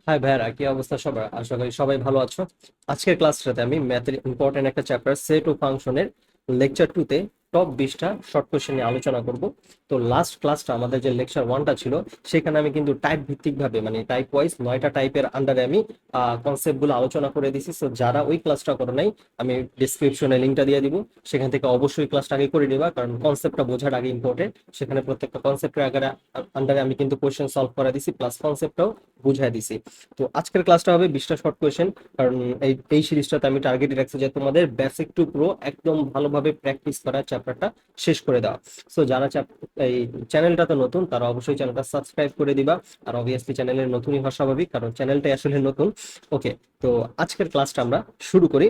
High ভাইয়ারা, কি অবস্থা সবার? আশা করি সবাই ভালো আছো। আজকের ক্লাসটাতে আমি ম্যাথের ইম্পর্টেন্ট একটা চ্যাপ্টার সেট ও ফাংশনের লেকচার 2 তে টপ 20টা শর্ট কোশ্চেন নিয়ে আলোচনা করব। তো লাস্ট ক্লাসটা আমাদের যে লেকচার 1টা ছিল, সেখানে আমি কিন্তু টাইপ ভিত্তিক ভাবে মানে টাইপ ওয়াইজ 9টা টাইপের আন্ডারে আমি কনসেপ্টগুলো আলোচনা করে দিছি। সো যারা ওই ক্লাসটা করে নাই, আমি ডিসক্রিপশনে লিঙ্কটা দিয়ে দিব, সেখান থেকে অবশ্যই ক্লাসটা আগে করে নিবা, কারণ কনসেপ্টটা বোঝার আগে ইম্পর্টেন্ট। সেখানে প্রত্যেকটা কনসেপ্টের আগে আন্ডারে আমি কিন্তু কোশ্চেন সলভ করে দিছি, প্লাস কনসেপ্টটাও বুঝাই দিছি। তো আজকের ক্লাসটা হবে 20টা শর্ট কোয়েশ্চেন, কারণ এই সিরিজটাতে আমি টার্গেট রাখছি যে তোমাদের বেসিক টু প্রো একদম ভালোভাবে প্র্যাকটিস করা, চ্যাপ্টারটা শেষ করে দেওয়া। সো যারা এই চ্যানেলটাতে নতুন, তারা অবশ্যই চ্যানেলটা সাবস্ক্রাইব করে দিবা। আর অবভিয়াসলি চ্যানেলের নতুনই হওয়া স্বাভাবিক, কারণ চ্যানেলটাই আসলে নতুন। ওকে, তো আজকের ক্লাসটা আমরা শুরু করি।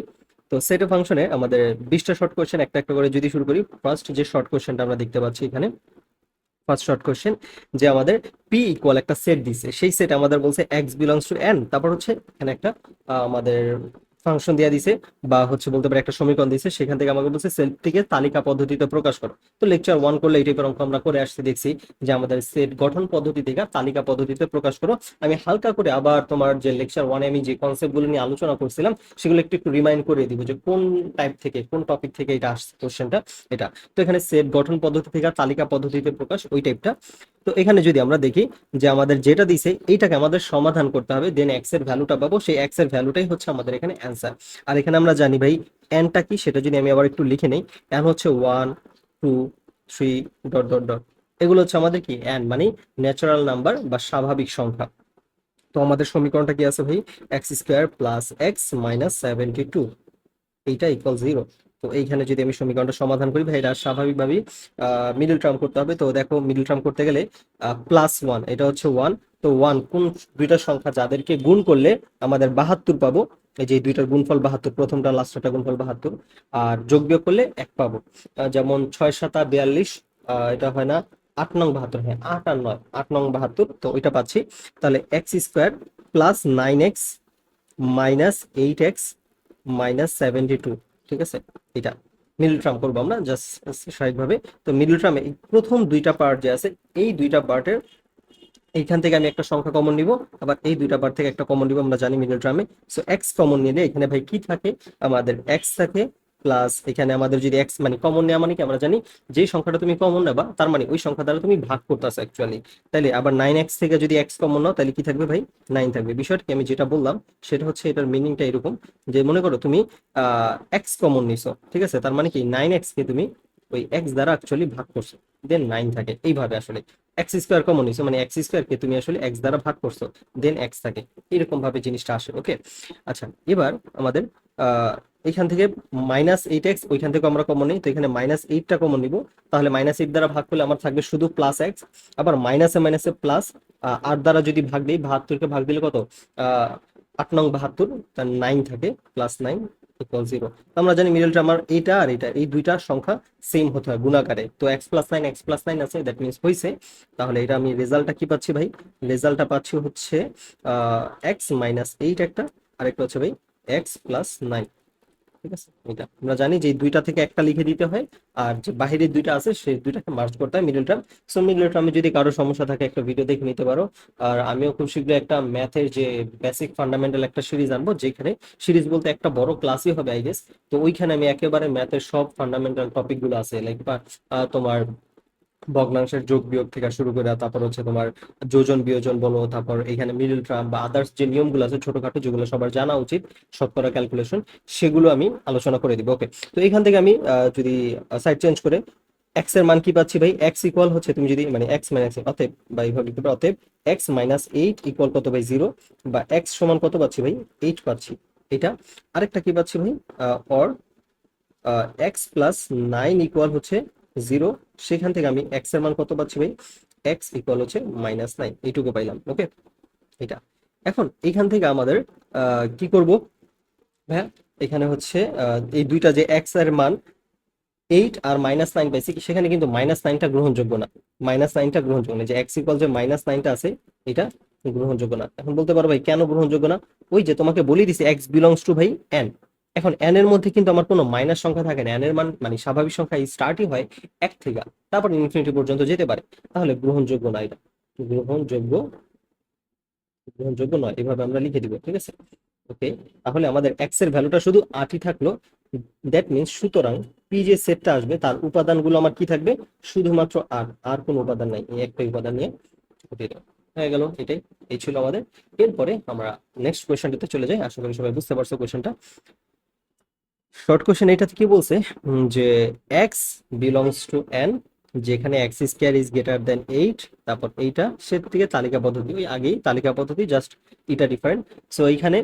তো সেট ফাংশনে আমাদের 20টা শর্ট কোয়েশ্চেন একটা একটা করে যদি শুরু করি, ফার্স্ট যে শর্ট কোয়েশ্চেনটা আমরা দেখতে পাচ্ছি এখানে, ফার্স্ট শর্ট কোশ্চেন, যে আমাদের পি ইকুয়াল একটা সেট দিছে, সেই সেট আমাদের বলছে এক্স বিলংস টু এন, তারপর হচ্ছে এখানে একটা আমাদের ফাংশন দিয়ে দিছে, বা হচ্ছে বলতে পারে একটা সমীকরণ দিছে, সেখান থেকে আমাকে বলছে সেটটিকে তালিকা পদ্ধতিতে প্রকাশ করো। তো লেকচার 1 করলে এই টাইপের অঙ্ক আমরা করে আসতে দেখছি, যে আমাদের সেট গঠন পদ্ধতি থেকে তালিকা পদ্ধতিতে প্রকাশ করো। আমি হালকা করে আবার তোমার যে লেকচার 1-এ আমি যে কনসেপ্টগুলো নিয়ে আলোচনা করছিলাম, সেগুলো একটু একটু রিমাইন্ড করে দিব, যে কোন টাইপ থেকে কোন টপিক থেকে এটা আসছে কোশ্চেনটা, এটা। তো এখানে সেট গঠন পদ্ধতি থেকে তালিকা পদ্ধতিতে প্রকাশ, ওই টাইপটা। তো এখানে যদি আমরা দেখি যে আমাদের যেটা দিছে এইটাকে আমাদের সমাধান করতে হবে, দেন এক্স এর ভ্যালুটা পাবো, সেই এক্স এর ভ্যালুটাই হচ্ছে আমাদের এখানে অ্যান্সার। আর এখানে আমরা জানি ভাই এনটা কি, সেটা যদি আমি আবার একটু লিখে নেই, এন হচ্ছে 1 2 3 ডট ডট ডট, এগুলো হচ্ছে আমাদের কি এন মানে ন্যাচারাল নাম্বার বা স্বাভাবিক সংখ্যা। তো আমাদের সমীকরণটা কি আছে ভাই? X square plus x minus 72, এইটা ইকুয়াল 0। তো এইখানে যদি আমি সমীকরণটা সমাধান করি ভাই, এটা স্বাভাবিকভাবেই মিডল টার্ম করতে হবে। তো দেখো, মিডল টার্ম করতে গেলে +1, এটা হচ্ছে 1। তো 1 কোন দুইটা সংখ্যা যাদেরকে গুণ করলে আমাদের 72 পাবো, এই যে এই দুইটার গুণফল 72, প্রথমটা লাস্টটা গুণফল 72, আর যোগ বিয়োগ করলে 1 পাবো। যেমন 6 7 42, এটা হয় না 8 9 72, হ্যাঁ 8 আর 9, 8 9 72, তো ওইটা পাচ্ছি। তাহলে x square plus 9x minus 8x minus 72, ঠিক আছে? এটা মিডল টার্ম করবো আমরা জাস্ট স্বাভাবিকভাবে। তো মিডল টার্মে প্রথম দুইটা পার্ট যে আছে, এই দুইটা পার্টের এইখান থেকে আমি একটা সংখ্যা কমন নিব, আবার এই দুইটা পার্ট থেকে একটা কমন নিব, আমরা জানি মিডল টার্মে। সো এক্স কমন নিলে এখানে ভাই কি থাকে, আমাদের এক্স থাকে, প্লাস এখানে আমাদের যদি এক্স মানে কমন নেওয়া মানে কি, আমরা জানি যেই সংখ্যাটা তুমি কমন নেবা তার মানে ওই সংখ্যা দ্বারা তুমি ভাগ করতেছো অ্যাকচুয়ালি। তাইলে আবার 9x থেকে যদি এক্স কমন নাও, তাহলে কি থাকবে ভাই? 9 থাকবে। বিষয়টা কি, আমি যেটা বললাম সেটা হচ্ছে, এটার মিনিংটা এরকম, যে মনে করো তুমি এক্স কমন নিছো, ঠিক আছে? তার মানে কি 9x কে তুমি ওই এক্স দ্বারা অ্যাকচুয়ালি ভাগ করছো, দেন 9 থাকে। এইভাবে আসলে এক্স স্কোয়ার কমন নিছো মানে এক্স স্কোয়ার কে তুমি আসলে এক্স দ্বারা ভাগ করছো, দেন এক্স থাকে। এরকম ভাবে জিনিসটা আসে। ওকে, আচ্ছা, এবার আমাদের এখান থেকে -8x, ওইখান থেকে আমরা কমন নিই, তো এখানে -8টা কমন নিব। তাহলে -8 দ্বারা ভাগ করলে আমার থাকবে শুধু প্লাস এক্স, আবার মাইনাসে মাইনাসে প্লাস 8 দ্বারা যদি ভাগ দিই, 72কে ভাগ দিলে কত? 8 9 72, তার 9 থাকে, +9 ইকুয়াল 0। আমরা জানি মিডলটা আমার এইটা আর এটা, এই দুইটা সংখ্যা সেম হতে হয় গুণাকারে। তো x+9 আছে, দ্যাট মিনস হইছে। তাহলে এটা আমি রেজাল্টটা কি পাচ্ছি ভাই? রেজাল্টটা পাচ্ছি হচ্ছে x-8 একটা, আরেকটা হচ্ছে ভাই x+9, ঠিক আছে? এটা আমরা জানি যে এই দুইটা থেকে একটা লিখে দিতে হয়, আর যে বাহিরের দুইটা আছে সেই দুইটাকে মার্জ করতে হয় মিডল টার্ম। সো মিডল টার্মে যদি কারো সমস্যা থাকে, একটা ভিডিও দেখে নিতে পারো। আর আমিও খুব শীঘ্রই একটা ম্যাথের যে বেসিক ফান্ডামেন্টাল একটা সিরিজ আনবো, যেখানে সিরিজ বলতে একটা বড় ক্লাসই হবে আই গেস। তো ওইখানে আমি একেবারে ম্যাথের সব ফান্ডামেন্টাল টপিক গুলো আছে, লাইক তোমার ভগ্নাংশের যোগ বিয়োগ থেকে শুরু করে, তারপর হচ্ছে তোমার যোজন বিয়োজন বলো, তারপর এখানে মিডল টার্ম বা আদার্স যে নিয়মগুলো আছে ছোটখাটো, যেগুলো সবার জানা উচিত, শতকরা ক্যালকুলেশন, সেগুলো আমি আলোচনা করে দিব। ওকে, তো এখান থেকে আমি যদি সাইড চেঞ্জ করে এক্স এর মান কি পাচ্ছি ভাই? এক্স ইকুয়াল হচ্ছে, তুমি যদি মানে এক্স মাইনাস, অতএব বা এইভাবে লিখতে পারো, অতএব x-8 ইকুয়াল কত ভাই? 0। বা এক্স সমান কত পাচ্ছি ভাই? 8 পাচ্ছি। এটা আরেকটা কি পাচ্ছি ভাই? অর x+9 ইকুয়াল হচ্ছে 0। সেখান থেকে আমি x এর মান কত পাচ্ছি ভাই? x ইকুয়াল হচ্ছে -9, এইটুকু পাইলাম। ওকে, এটা। এখন এখান থেকে আমাদের কি করব ভাইয়া? এখানে হচ্ছে এই দুইটা যে x এর মান 8 আর -9 পাইছি, সেখানে কিন্তু -9টা গ্রহণযোগ্য না। -9টা গ্রহণযোগ্য না, যে x ইকুয়াল যে -9টা আছে, এটা গ্রহণযোগ্য না। এখন বলতে পারো ভাই কেন গ্রহণযোগ্য না? ওই যে তোমাকে বলে দিছি x বিলংস টু ভাই n। এখন n এর মধ্যে কিন্তু আমার কোনো মাইনাস সংখ্যা থাকে না, n এর মান মানে স্বাভাবিক সংখ্যা স্টার্টই হয় 1 থেকে, তারপর ইনফিনিটি পর্যন্ত যেতে পারে। তাহলে গ্রহণযোগ্য না, এটা গ্রহণযোগ্য গ্রহণযোগ্য নয়, এভাবে আমরা লিখে দিব, ঠিক আছে। ওকে, তাহলে আমাদের এক্স এর ভ্যালুটা শুধু 8ই থাকলো। দ্যাট মিনস সুতরাং পি যে সেটটা আসবে তার উপাদানগুলো আমার কি থাকবে, শুধুমাত্র আর কোনো উপাদান নাই, এই একটাই উপাদান নিয়ে উঠিয়ে দেবো। হয়ে গেল এটাই, এই ছিল আমাদের। এরপরে আমরা নেক্সট কোয়েশ্চনটাতে চলে যাই, আশা করি সবাই বুঝতে পারছো কোয়েশ্চনটা। শর্ট কোয়েশ্চেন এটাতে কি বলছে, যে এক্স বিলংস টু এন, যেখানে x square is greater than 8, তারপর এইটা সে থেকে তালিকা পদ্ধতি, ওই আগেই তালিকা পদ্ধতি, জাস্ট এটা ডিফারেন্ট। সো এইখানে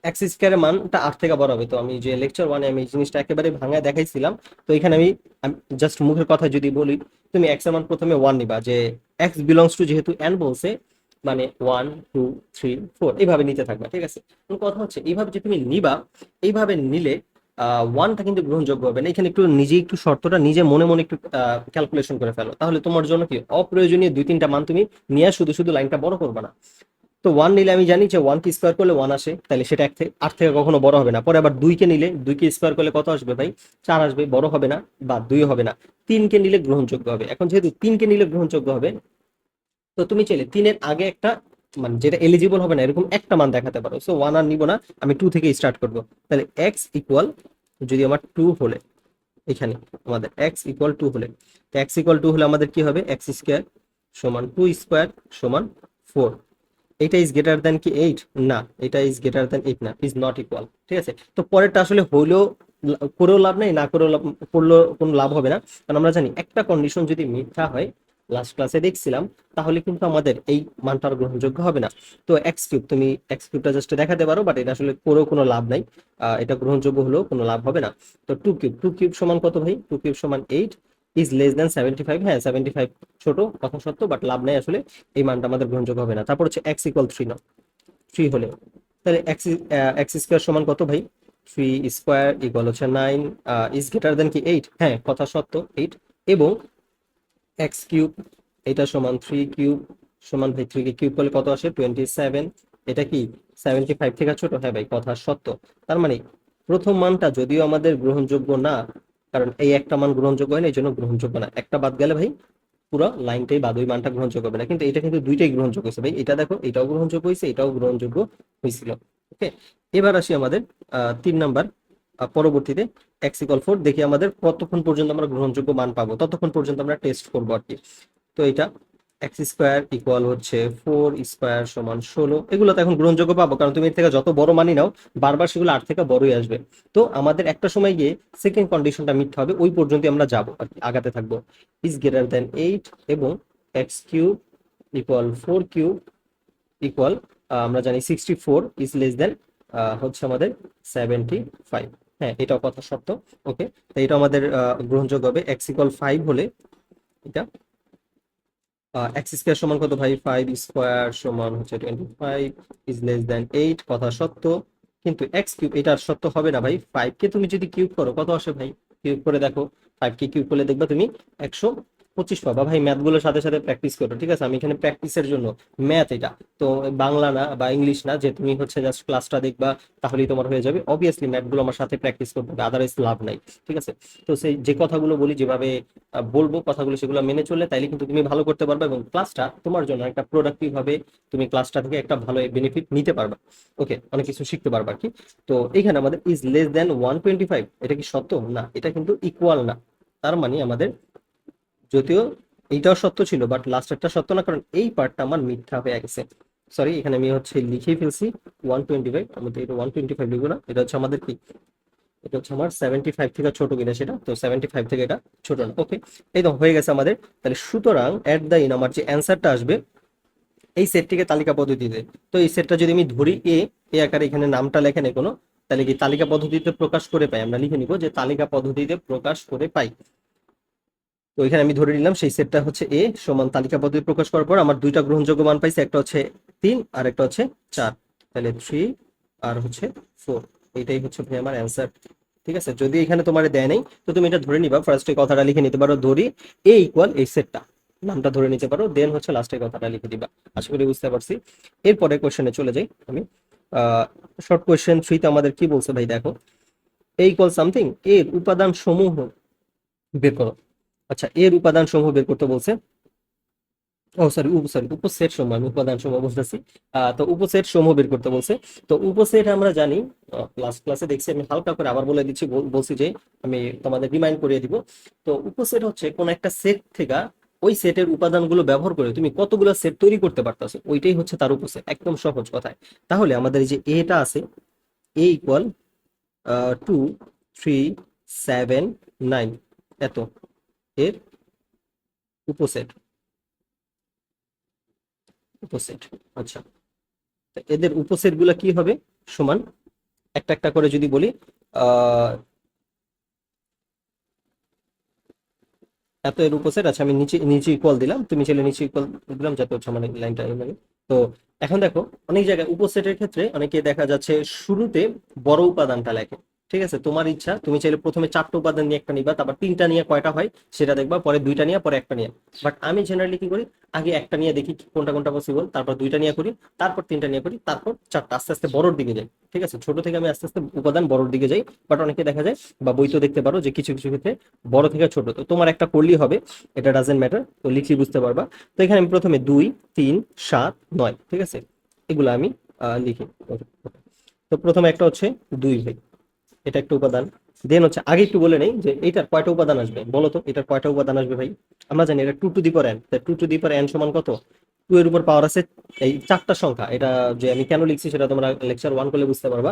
এক্স স্কোয়ারের মানটা 8 থেকে বড় হবে। তো আমি যে লেকচার 1-এ আমি এই জিনিসটা একেবারে ভাঙায় দেখাইছিলাম। তো এখানে আমি জাস্ট মুখের কথা যদি বলি, তুমি এক্স এর মান প্রথমে 1 নিবা, যে এক্স বিলংস টু যেহেতু এন বলছে, মানে 1 2 3 4 এইভাবে নিতে থাকবা, ঠিক আছে। এখন কথা হচ্ছে এইভাবে যে তুমি নিবা, এইভাবে নিলে ওয়ানটা কিন্তু গ্রহণযোগ্য হবে না। এখানে একটু নিজে একটু শর্তটা নিজে মনে মনে একটু ক্যালকুলেশন করে ফেলো, তাহলে তোমার জন্য কি অপ্রয়োজনীয় 2-3টা মান তুমি নিয়ে শুধু শুধু লাইনটা বড় করবে না। তো 1 নিলে আমি জানি যে 1 কে স্কোয়ার করলে 1 আসে, তাহলে সেটা 8 থেকে কখনো বড় হবে না। পরে আবার 2 কে নিলে 2 কে স্কোয়ার করলে কত আসবে ভাই, 4 আসবে, বড় হবে না, বা 2 হবে না। 3 কে নিলে গ্রহণযোগ্য হবে। এখন যেহেতু 3 কে নিলে গ্রহণযোগ্য হবে, তো তুমি চাইলে 3-এর আগে একটা, মানে যেটা এলিজিবল হবে না এরকম একটা মান দেখাতে পারো। সো 1 আর নিব না, আমি 2 থেকে স্টার্ট করব। তাহলে এক্স ইকুয়াল, যদি আমার 2 হলে, এখানে আমাদের এক্স ইকুয়াল 2 হলে, এক্স ইকুয়াল 2 হলে আমাদের কি হবে, এক্স স্কোয়ার সমান 2 স্কোয়ার সমান 4। এটা ইজ গ্রেটার দেন কি 8? না, এটা ইজ গ্রেটার দেন 8 না, ইজ নট ইকুয়াল, ঠিক আছে। তো পরেরটা আসলে হইলেও করেও লাভ নেই, না করেও করলেও কোনো লাভ হবে না। কারণ আমরা জানি একটা কন্ডিশন যদি মিথ্যা হয়, লাস্ট ক্লাসে দেখছিলাম, তাহলে কিন্তু আমাদের এই মানটা আর গ্রহণযোগ্য হবে না। তো এক্স কিউব, তুমি এক্স কিউবটা জাস্ট দেখাতে পারো, বাট এটা আসলে করেও কোনো লাভ নাই, এটা গ্রহণযোগ্য হলেও কোনো লাভ হবে না। তো টু কিউব সমান কত ভাই, 2 কিউব সমান 8, ইজ লেস দেন 75। হ্যাঁ 75 ছোট কথা সত্য, বাট লাভ নাই আসলে, এই মানটা আমাদের গ্রহণযোগ্য হবে না। তারপর হচ্ছে এক্স ইকুয়াল 3 না, 3 হলে, তাহলে এক্স এক্স স্কোয়ার সমান কত ভাই, 3 স্কোয়ার ইকুয়াল হচ্ছে 9, ইজ গ্রেটার দেন কি 8? হ্যাঁ কথা সত্য 8। এবং এক্স কিউব, এটা সমান 3 কিউব সমান ভাই 3 কে কিউব করলে কত আসে, 27। এটা কি 75 থেকে ছোট? হ্যাঁ ভাই কথা সত্য। তার মানে প্রথম মানটা যদিও আমাদের গ্রহণযোগ্য না, কারণ এই একটা মান গ্রহণযোগ্য হয় না, এই জন্য গ্রহণযোগ্য না। একটা বাদ গেলে ভাই পুরো লাইনটাই বাদ, ওই মানটা গ্রহণযোগ্য হবে না। কিন্তু এটা কিন্তু দুইটাই গ্রহণযোগ্য হয়েছে ভাই, এটা দেখো এটাও গ্রহণযোগ্য হয়েছে, এটাও গ্রহণযোগ্য হয়েছিল। ওকে, এবার আসি আমাদের 3 নাম্বার, পরবর্তীতে এক্স ইকুয়াল 4, দেখি আমাদের কতক্ষণ পর্যন্ত আমরা গ্রহণযোগ্য মান পাবো, ততক্ষণ পর্যন্ত আমরা টেস্ট করবো আর কি। তো এটা এক্স স্কোয়ার ইকুয়াল হচ্ছে 4 স্কোয়ার সমান 16, এগুলো তো এখন গ্রহণযোগ্য পাবো, কারণ তুমি এর থেকে যত বড় মানই নাও, বারবার সেগুলো 8 থেকে বড়ই আসবে। তো আমাদের একটা সময় গিয়ে সেকেন্ড কন্ডিশনটা মিথ্যা হবে, ওই পর্যন্ত আমরা যাবো আর কি, আগাতে থাকবো। ইজ গ্রেটার দেন 8, এবং x cube equal 4 cube equal, আমরা জানি 64, ইজ লেস দেন হচ্ছে আমাদের 75। হ্যাঁ এটাও কথা সত্য। ওকে, তো এটা আমাদের গ্রহণযোগ্য হবে। এক্স ইকুয়াল 5 হলে, এটা এক্স স্কোয়ার সমান কত ভাই, 5 স্কোয়ার সমান হচ্ছে 25, ইজ লেস দেন 8, কথা সত্য। কিন্তু এক্স কিউব, এটা আর সত্য হবে না ভাই। 5 কে তুমি যদি কিউব করো কত আসে ভাই, কিউব করে দেখো, 5 কে কিউব করলে দেখবা তুমি 125 পাবা। ভাই ম্যাথ গুলোর সাথে সাথে প্র্যাকটিস করো, ঠিক আছে। আমি এখানে প্র্যাকটিসের জন্য ম্যাথ, এটা তো বাংলা না বা ইংলিশ না যে তুমি হচ্ছে জাস্ট ক্লাসটা দেখবা তাহলেই তোমার হয়ে যাবে। অবভিয়াসলি ম্যাথ গুলো আমার সাথে প্র্যাকটিস করতে হবে, আদারওয়াইজ লাভ নাই, ঠিক আছে। তো সেই যে কথাগুলো বলি, যেভাবে বলবো কথাগুলো, সেগুলো মেনে চললে তাইলে কিন্তু তুমি ভালো করতে পারবে, এবং ক্লাসটা তোমার জন্য একটা প্রোডাক্টিভ ভাবে তুমি ক্লাসটা থেকে একটা ভালো বেনিফিট নিতে পারবে। ওকে, অনেক কিছু শিখতে পারবে আর কি। তো এখানে আমাদের ইজ লেস দেন 125, এটা কি সত্য? না, এটা কিন্তু ইকুয়াল না। তার মানে আমাদের, যদিও এইটাও সত্য ছিল, বাট লাস্টেরটা সত্য না, কারণ এই পার্টটা আমার মিথ্যা হয়ে গেছে। সরি, এখানে আমি হচ্ছে লিখেই ফেলছি 125, আমি তো এটা 125 লিখবো না, এটা হচ্ছে আমাদের কি, এটা হচ্ছে আমার 75 থেকে ছোট কিনা সেটা, তো 75 থেকে এটা ছোট না। ওকে, এই তো হয়ে গেছে আমাদের। তাহলে সুতরাং এট দ্য ইন আমার যে অ্যান্সারটা আসবে, এই সেটটিকে তালিকা পদ্ধতিতে, তো এই সেটটা যদি আমি ধরি এ, এ আকারে এখানে নামটা লেখে নেই কোনো, তাহলে কি তালিকা পদ্ধতিতে প্রকাশ করে পাই, আমরা লিখে নিব যে তালিকা পদ্ধতিতে প্রকাশ করে পাই। তো এখানে আমি ধরে নিলাম সেই সেটটা হচ্ছে এ সমান, তালিকা পদ্ধতি প্রকাশ করার পর আমার দুইটা গ্রহণযোগ্য মান পাইছে, একটা হচ্ছে 3 আর একটা হচ্ছে 4, তাহলে 3 আর হচ্ছে 4, এইটাই হচ্ছে ভাই আমার অ্যান্সার। ঠিক আছে, যদি এখানে তোমার দেয় নাই, তো তুমি এটা ধরে নিবা, ফার্স্টে কথাটা লিখে নিতে পারো, ধরি এ ইকুয়াল এই সেটটা, নামটা ধরে নিতে পারো, দেন হচ্ছে লাস্টে কথাটা লিখে দিবা। আশা করি বুঝতে পারছি। এরপরে কোশ্চেনে চলে যাই আমি। শর্ট কোশ্চেন 3 তে আমাদের কি বলছে ভাই, দেখো, এ ইকুয়াল সামথিং, এর উপাদান সমূহ বের করো। আচ্ছা, এর উপাদান সমূহ বের করতে বলছে। ও সরি, উপসেট সমূহ, আমি উপাদান সমূহ বুঝতেছি। তো উপসেট সমূহ বের করতে বলছে। তো উপসেট আমরা জানি, লাস্ট ক্লাসে দেখছি, আমি হালকা করে আবার বলে দিচ্ছি, বলছি যে আমি তোমাদের রিমাইন্ড করিয়ে দিব। তো উপসেট হচ্ছে কোন একটা সেট থেকে ওই সেটের উপাদানগুলো ব্যবহার করে তুমি কতগুলো সেট তৈরি করতে পারতেছো, ওইটাই হচ্ছে তার উপসেট, একদম সহজ কথায়। তাহলে আমাদের এই যে এটা আছে, এ ইকুয়াল 2 3 7 9, এত এর উপসেট। উপসেট, আচ্ছা। তো এদের উপসেট গুলা কি হবে? সমান, একটা একটা করে যদি বলি, আহ এত এর উপসেট। আচ্ছা, আমি নিচে নিচে ইকুয়াল দিলাম, তুমি চাইলে নিচে ইকুয়াল দিলাম, যাতে হচ্ছে মানে লাইনটা লাগে। তো এখন দেখো, অনেক জায়গায় উপসেটের ক্ষেত্রে অনেকে দেখা যাচ্ছে শুরুতে বড় উপাদানটা লেখে। ঠিক আছে, তোমার ইচ্ছা, তুমি চাইলে প্রথমে 4টা উপাদান নিয়ে একটা নিবা, তারপর 3টা নিয়ে কয়টা হয় সেটা দেখবা, পরে 2টা নিয়ে, পরে একটা নিয়ে। বাট আমি জেনারেলি কি করি, আগে একটা নিয়ে দেখি কোনটা কোনটা পসিবল, তারপর 2টা নিয়ে করি, তারপর 3টা নিয়ে করি, তারপর 4টা, আস্তে আস্তে বড়র দিকে যাই। ঠিক আছে, ছোট থেকে আমি আস্তে আস্তে উপাদান বড়র দিকে যাই। বাট অনেকে দেখা যায়, বা বই তো দেখতে পারো, যে কিছু কিছু ক্ষেত্রে বড় থেকে ছোট। তো তোমার একটা করলেই হবে, এটা ডাজেন্ট ম্যাটার, তো লিখলেই বুঝতে পারবা। তো এখানে আমি প্রথমে 2 3 7 9, ঠিক আছে, এগুলো আমি লিখি। তো প্রথমে একটা হচ্ছে 2 ভাই, এটা একটা উপাদান। দেন হচ্ছে, আগে একটু বলে নেই যে এটার কয়টা উপাদান আসবে, বলো তো এটার কয়টা উপাদান আসবে ভাই? আমরা জানি এটা 2 টু দি পাওয়ার n, তাই 2 টু দি পাওয়ার n সমান কত? 2 এর উপর পাওয়ার আছে এই 4টা সংখ্যা। এটা যে আমি কেন লিখছি সেটা তোমরা লেকচার 1 করলে বুঝতে পারবা।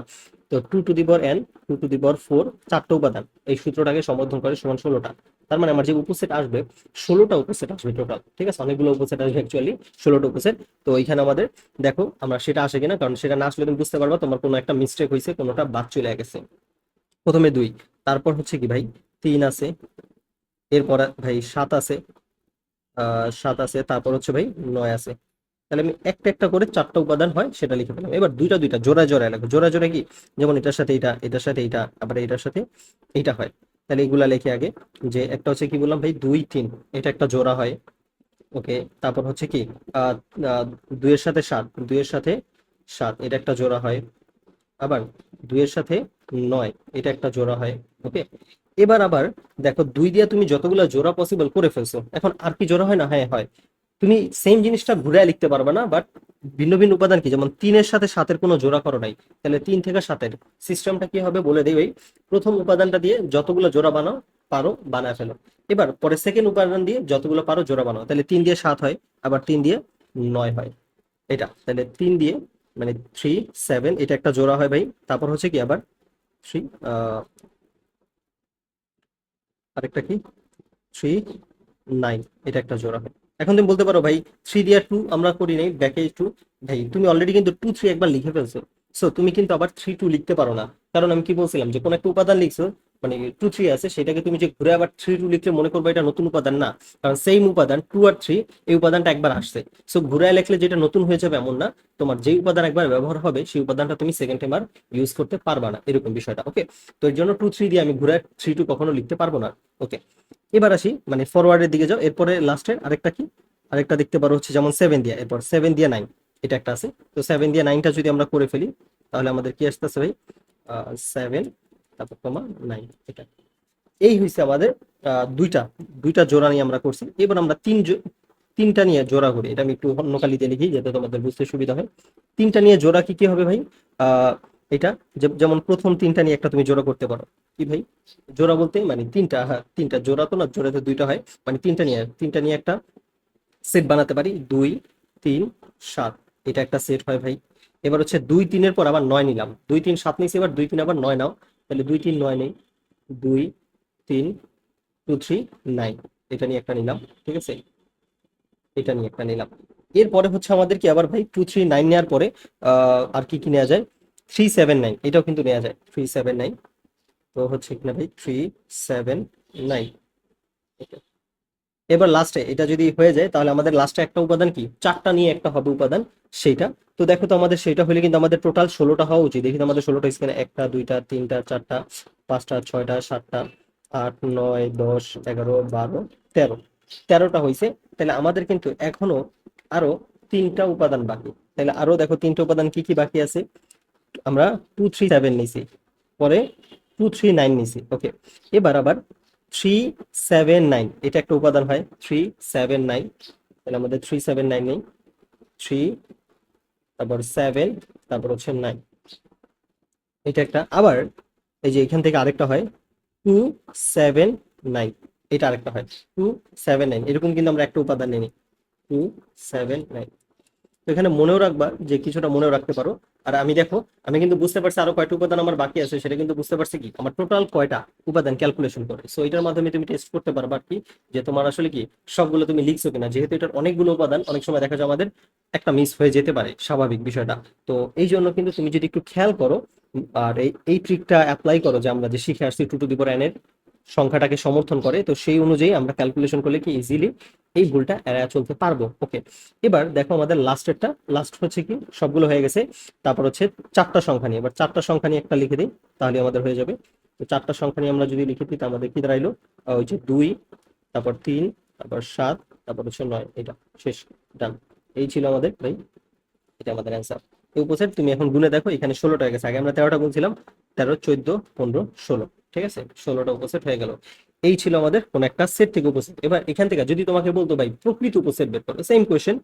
তো 2 to the power n, 2 to the power 4, 4টা উপাদান, এই সূত্রটাকে সম্বোধন করে সমান 16টা। তার মানে আমার যে উপসেট আসবে, 16টা উপসেট আসবে টোটাল। ঠিক আছে, অনেকগুলো উপসেট আসবে অ্যাকচুয়ালি, 16টা উপসেট। তো এইখানে আমাদের দেখো আমরা সেটা আসে কিনা, কারণ সেটা না আসলে তুমি বুঝতে পারবা তোমার কোনো একটা মিস্টেক হয়েছে, কোনোটা বাদ চলে গেছে। প্রথমে 2, তারপর হচ্ছে কি ভাই 3 আছে, এরপর ভাই 7 আছে, 7 আছে, তারপর হচ্ছে ভাই 9 আছে। তাহলে আমি একটা একটা করে 4টা উপাদান হয় সেটা লিখে ফেলাম। এবার দুইটা দুইটা জোড়ায় জোড়ায় লাগবে, জোড়ায় জোড়ায় কি, যেমন এটার সাথে এটা, এটার সাথে এটা, আবার এটার সাথে এইটা হয়। তাহলে এগুলা লিখে আগে, যে একটা হচ্ছে কি বললাম ভাই 2 3, এটা একটা জোড়া হয়। ওকে, তারপর হচ্ছে কি, আহ আহ, 2 এর সাথে 7, 2 এর সাথে 7, এটা একটা জোড়া হয়। আবার 2 এর সাথে 9, এটা একটা জোড়া হয়। ওকে, এবার আবার দেখো 2 দিয়ে তুমি যতগুলো জোড়া পসিবল করে ফেলছো, এখন আর কি জোড়া হয় না? হ্যাঁ হয়। তুমি সেম জিনিসটা ঘুরে লিখতে পারবে না, বাট ভিন্ন ভিন্ন উপাদান কি, যেমন 3-এর সাথে 7-এর কোনো জোড়া করো নাই, তাহলে 3 থেকে 7-এর সিস্টেমটা কি হবে বলে দেই ভাই। প্রথম উপাদানটা দিয়ে যতগুলো জোড়া বানাও পারো বানায় ফেলো। এবার পরে সেকেন্ড উপাদান দিয়ে যতগুলো পারো জোড়া বানাও, তাহলে 3 দিয়ে 7 হয়, আবার 3 দিয়ে 9 হয়। এটা তাহলে 3 দিয়ে, মানে 3 7, এটা একটা জোড়া হয় ভাই। তারপর হচ্ছে কি আবার 3, আরেকটা কি 3 9, এটা একটা জোড়া হয়। এখন তুমি বলতে পারো ভাই 3 দিয়ে 2 আমরা করি নাই, ব্যাকে 2। ভাই তুমি অলরেডি কিন্তু 2 3 একবার লিখে ফেলছো, সো তুমি কিন্তু আবার 3 2 লিখতে পারো না। কারণ আমি কি বলছিলাম, যে কোনো একটা উপাদান লিখছো, মানে 2 3 আছে, সেটাকে তুমি যে ঘুরে আবার 3 2 লিখলে মনে করবে এটা নতুন উপাদান না। কারণ সেম উপাদান 2 আর 3, এই উপাদানটা একবার আসছে, সো ঘুরে লিখলে যেটা নতুন হয়ে যাবে এমন না। তোমার যেই উপাদান একবার ব্যবহার হবে, সেই উপাদানটা তুমি সেকেন্ড টাইম আর ইউজ করতে পারবা না, এরকম বিষয়টা। ওকে, তো এর জন্য 2 3 দিয়ে আমি ঘুরে 3 2 কখনো লিখতে পারবো না। ওকে, এবার আসি মানে ফরওয়ার্ডের দিকে যাও, এরপরে লাস্টের আরেকটা কি, আরেকটা দেখতে পারো হচ্ছে যেমন 7 দিয়ে, এরপর 7 দিয়ে 9, এটা একটা আছে। তো 7 দিয়ে 9টা যদি আমরা করে ফেলি, তাহলে আমাদের কি আসতেছে ভাই, 7, তারপর তোমার 9, এটা। এই হয়েছে আমাদের দুইটা দুইটা জোড়া নিয়ে আমরা করছি। এবার আমরা 3টা নিয়ে জোড়া করি, এটা আমি একটু অন্য কালিতে লিখি যাতে তোমাদের বুঝতে সুবিধা হয়। 3টা নিয়ে জোড়া কি কি হবে ভাই? আহ এটা, যেমন প্রথম 3টা নিয়ে একটা তুমি জোড়া করতে পারো। কি ভাই, জোড়া বলতে মানে 3টা, হ্যাঁ 3টা, জোড়া তো না, জোড়াতে 2টা হয়। মানে 3টা নিয়ে একটা সেট বানাতে পারি, 2 3 7, এটা একটা সেট হয় ভাই। এবার হচ্ছে 2 3-এর পর আবার 9 নিলাম, 2 3 7 নিয়েছি, এবার 2 3 আবার 9 নাও, তাহলে 2 3 9 নেই, 2 3 2 3 9, এটা নিয়ে একটা নিলাম। ঠিক আছে, এটা নিয়ে একটা নিলাম। এরপরে হচ্ছে আমাদের কি আবার ভাই 2 3 9 নেওয়ার পরে আর কি কি নেওয়া যায়, 3 7 9, এটাও কিন্তু নেওয়া যায়, 3 7 9। তো হচ্ছে কিনা ভাই 3 7 9। এবার লাস্টে এটা যদি হয়ে যায়, তাহলে আমাদের লাস্টে একটা উপাদান কি, 4টা নিয়ে একটা হবে উপাদান, সেইটা। তো দেখো তো আমাদের সেটা হলে কিন্তু আমাদের টোটাল 16টা হওয়া উচিত। দেখি তো আমাদের 16টা স্কেলে, 1টা 2টা 3টা 4টা 5টা 6টা 7টা 8 9 10 11 12 13, 13টা হয়েছে। তাহলে আমাদের কিন্তু এখনো আরো 3টা উপাদান বাকি। তাহলে আরো দেখো 3টা উপাদান কি কি বাকি আছে। আমরা 2 3 7 নিছি, পরে 2 3 9 নিছি। ওকে, এবার আবার 3 7 9, এটা একটা উপাদান হয়, 3 7 9। তাহলে আমাদের 3 7 9 নেই, 3 তারপর 7 তারপর হচ্ছে 9, এটা একটা। আবার এই যে এখান থেকে আরেকটা হয় 2 7 9, এটা আরেকটা হয় 2 7 9, এরকম কিন্তু আমরা একটা উপাদান নিই 2 7 9। তো এখানে মনেও রাখবা, যে কিছুটা মনেও রাখতে পারো। আর আমি দেখো, আমি কিন্তু বুঝতে পারছি আরো কয়টা উপাদান আমার বাকি আছে, সেটা কিন্তু বুঝতে পারছি কি আমার টোটাল কয়টা উপাদান ক্যালকুলেশন করে। সো এটার মাধ্যমে তুমি টেস্ট করতে পারবা আর কি, যে তোমার আসলে কি সবগুলো তুমি লিখছো কিনা। যেহেতু এটার অনেকগুলো উপাদান, অনেক সময় দেখা যায় আমাদের একটা মিস হয়ে যেতে পারে, স্বাভাবিক বিষয়টা। তো এই জন্য কিন্তু তুমি যদি একটু খেয়াল করো আর এই ট্রিকটা অ্যাপ্লাই করো, যে আমরা যে শিখে আসছি 2 টু দি পাওয়ার n এর সংখ্যাটাকে সমর্থন করে, তো সেই অনুযায়ী আমরা ক্যালকুলেশন করলে কি ইজিলি এই ভুলটা এড়ায় চলতে পারবো। ওকে, এবার দেখো আমাদের লাস্টেরটা, লাস্ট হচ্ছে কি সবগুলো হয়ে গেছে। তারপর হচ্ছে 4টা সংখ্যা নিয়ে, এবার 4টা সংখ্যা নিয়ে একটা লিখে দিই, তাহলে আমাদের হয়ে যাবে। তো 4টা সংখ্যা নিয়ে আমরা যদি লিখে দিই, তাহলে আমাদের কি দাঁড়াইলো, ওই যে 2, তারপর 3, তারপর 7, তারপর হচ্ছে 9, এটা শেষ, ডান। এই ছিল আমাদের ভাই, এটা আমাদের অ্যান্সার। এই উপসেট তুমি এখন গুনে দেখো, এখানে 16টা হয়ে গেছে, আগে আমরা 13টা বলছিলাম, 13 14 15 16, ঠিক আছে, 16টা উপসেট হয়ে গেল। এই ছিল আমাদের কোন একটা সেট থেকে উপসেট। এবার এখান থেকে যদি তোমাকে বলতো ভাই প্রকৃত উপসেট বের করো, সেম কোয়েশ্চেন,